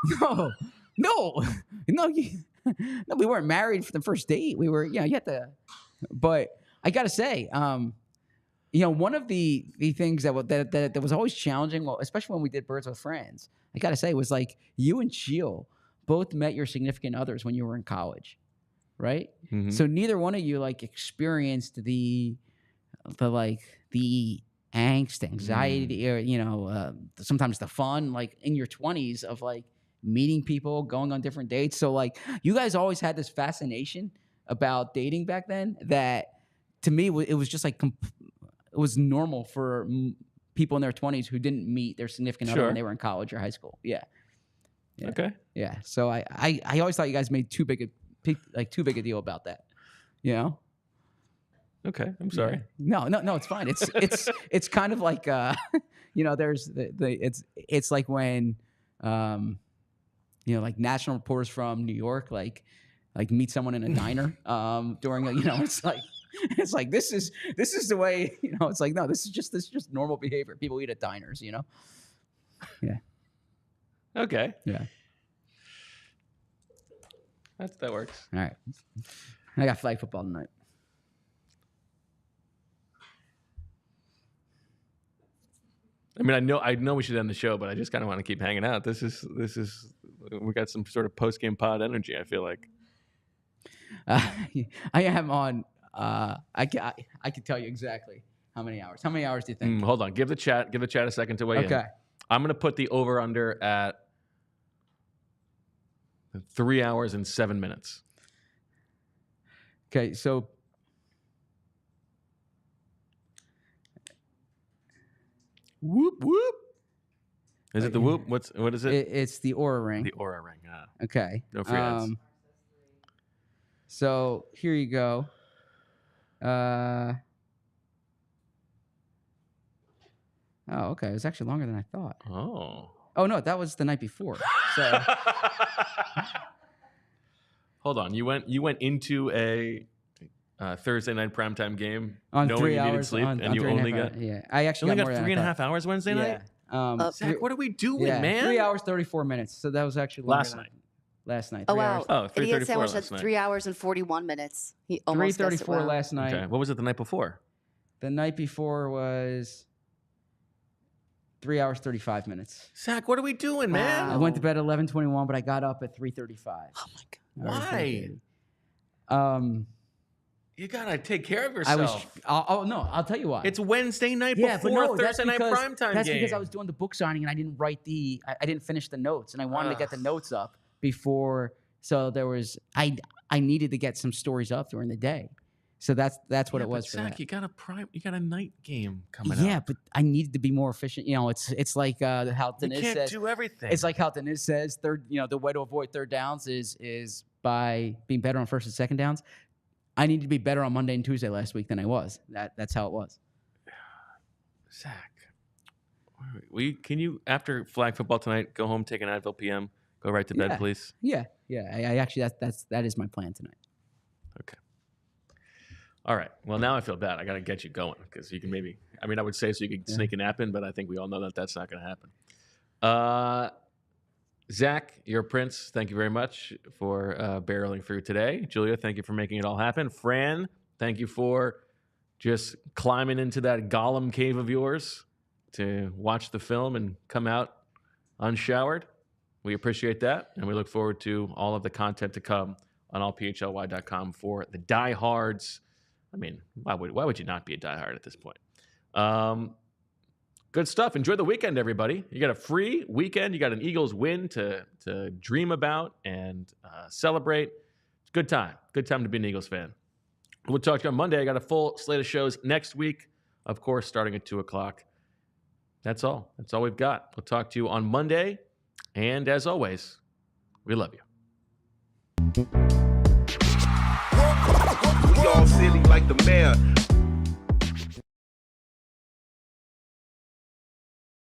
Speaker 2: No, we weren't married for the first date. We were, you had to. But I got to say, one of the things that was always challenging, well, especially when we did Birds with Friends, I got to say, was like you and Sheil both met your significant others when you were in college, right? Mm-hmm. So neither one of you like experienced the angst, anxiety, or sometimes the fun, like in your 20s of like meeting people, going on different dates. So like you guys always had this fascination about dating back then that to me it was just like it was normal for people in their 20s who didn't meet their significant other when they were in college or high school. Yeah.
Speaker 1: Okay.
Speaker 2: Yeah. So I always thought you guys made too big a deal about that.
Speaker 1: Okay, I'm sorry.
Speaker 2: Yeah. No, it's fine. It's kind of like there's it's like when like national reporters from New York like meet someone in a diner during it's like this is the way, it's like, no, this is just normal behavior people eat at diners. Yeah.
Speaker 1: Okay.
Speaker 2: Yeah.
Speaker 1: That works.
Speaker 2: All right. I got flag football tonight.
Speaker 1: I mean, I know we should end the show, but I just kind of want to keep hanging out. This is we got some sort of post-game pod energy, I feel like.
Speaker 2: I am on I can tell you exactly. How many hours? How many hours do you think?
Speaker 1: Hold on. Give the chat a second to weigh in.
Speaker 2: Okay.
Speaker 1: I'm going to put the over-under at 3 hours and 7 minutes.
Speaker 2: Okay, so
Speaker 1: whoop whoop. Is it the whoop? What is it?
Speaker 2: It's the Aura Ring.
Speaker 1: The Aura Ring.
Speaker 2: Okay.
Speaker 1: No free ads.
Speaker 2: So here you go. Oh, okay. It was actually longer than I thought. Oh no, that was the night before. So
Speaker 1: hold on. You went into a Thursday night primetime game
Speaker 2: on
Speaker 1: knowing
Speaker 2: 3
Speaker 1: you
Speaker 2: hours,
Speaker 1: needed sleep, and you only got
Speaker 2: I actually
Speaker 1: only
Speaker 2: got
Speaker 1: got 3.5 hours Wednesday night. Zach, what are we doing, man?
Speaker 2: 3 hours 34 minutes. So that was actually
Speaker 1: last night.
Speaker 2: Last night.
Speaker 4: Oh, wow.
Speaker 1: 3:34 last night.
Speaker 4: 3 hours and 41 minutes. He almost
Speaker 2: 3:34 last night.
Speaker 1: Okay. What was it the night before?
Speaker 2: The night before was 3 hours 35 minutes.
Speaker 1: Zach, what are we doing, man?
Speaker 2: I went to bed at 11:21, but I got up at 3:35.
Speaker 4: Oh my God.
Speaker 1: Why? You gotta take care of yourself.
Speaker 2: I'll tell you why.
Speaker 1: It's Wednesday night before Thursday night primetime game.
Speaker 2: That's because I was doing the book signing and I didn't write I didn't finish the notes, and I wanted to get the notes up before. So there was I needed to get some stories up during the day. So that's what it was for
Speaker 1: Zach,
Speaker 2: that.
Speaker 1: you got a night game coming up.
Speaker 2: Yeah, but I needed to be more efficient. You know, it's like how Deniz says.
Speaker 1: You can't do everything.
Speaker 2: It's like how Deniz says the way to avoid third downs is by being better on first and second downs. I needed to be better on Monday and Tuesday last week than I was. That's how it was.
Speaker 1: Zach, can you, after flag football tonight, go home, take an Advil PM, go right to bed, please?
Speaker 2: Yeah. I actually that is my plan tonight.
Speaker 1: Okay. All right. Well, now I feel bad. I got to get you going because you can maybe. I mean, I would say so you could sneak a nap in, but I think we all know that that's not going to happen. Zach, you're a prince. Thank you very much for barreling through today. Julia, thank you for making it all happen. Fran, thank you for just climbing into that Gollum cave of yours to watch the film and come out unshowered. We appreciate that, and we look forward to all of the content to come on allphly.com for the diehards. I mean, why would you not be a diehard at this point? Good stuff. Enjoy the weekend, everybody. You got a free weekend. You got an Eagles win to dream about and celebrate. It's a good time. Good time to be an Eagles fan. We'll talk to you on Monday. I got a full slate of shows next week, of course, starting at 2 o'clock. That's all. That's all we've got. We'll talk to you on Monday. And as always, we love you.
Speaker 5: We all silly like the mayor.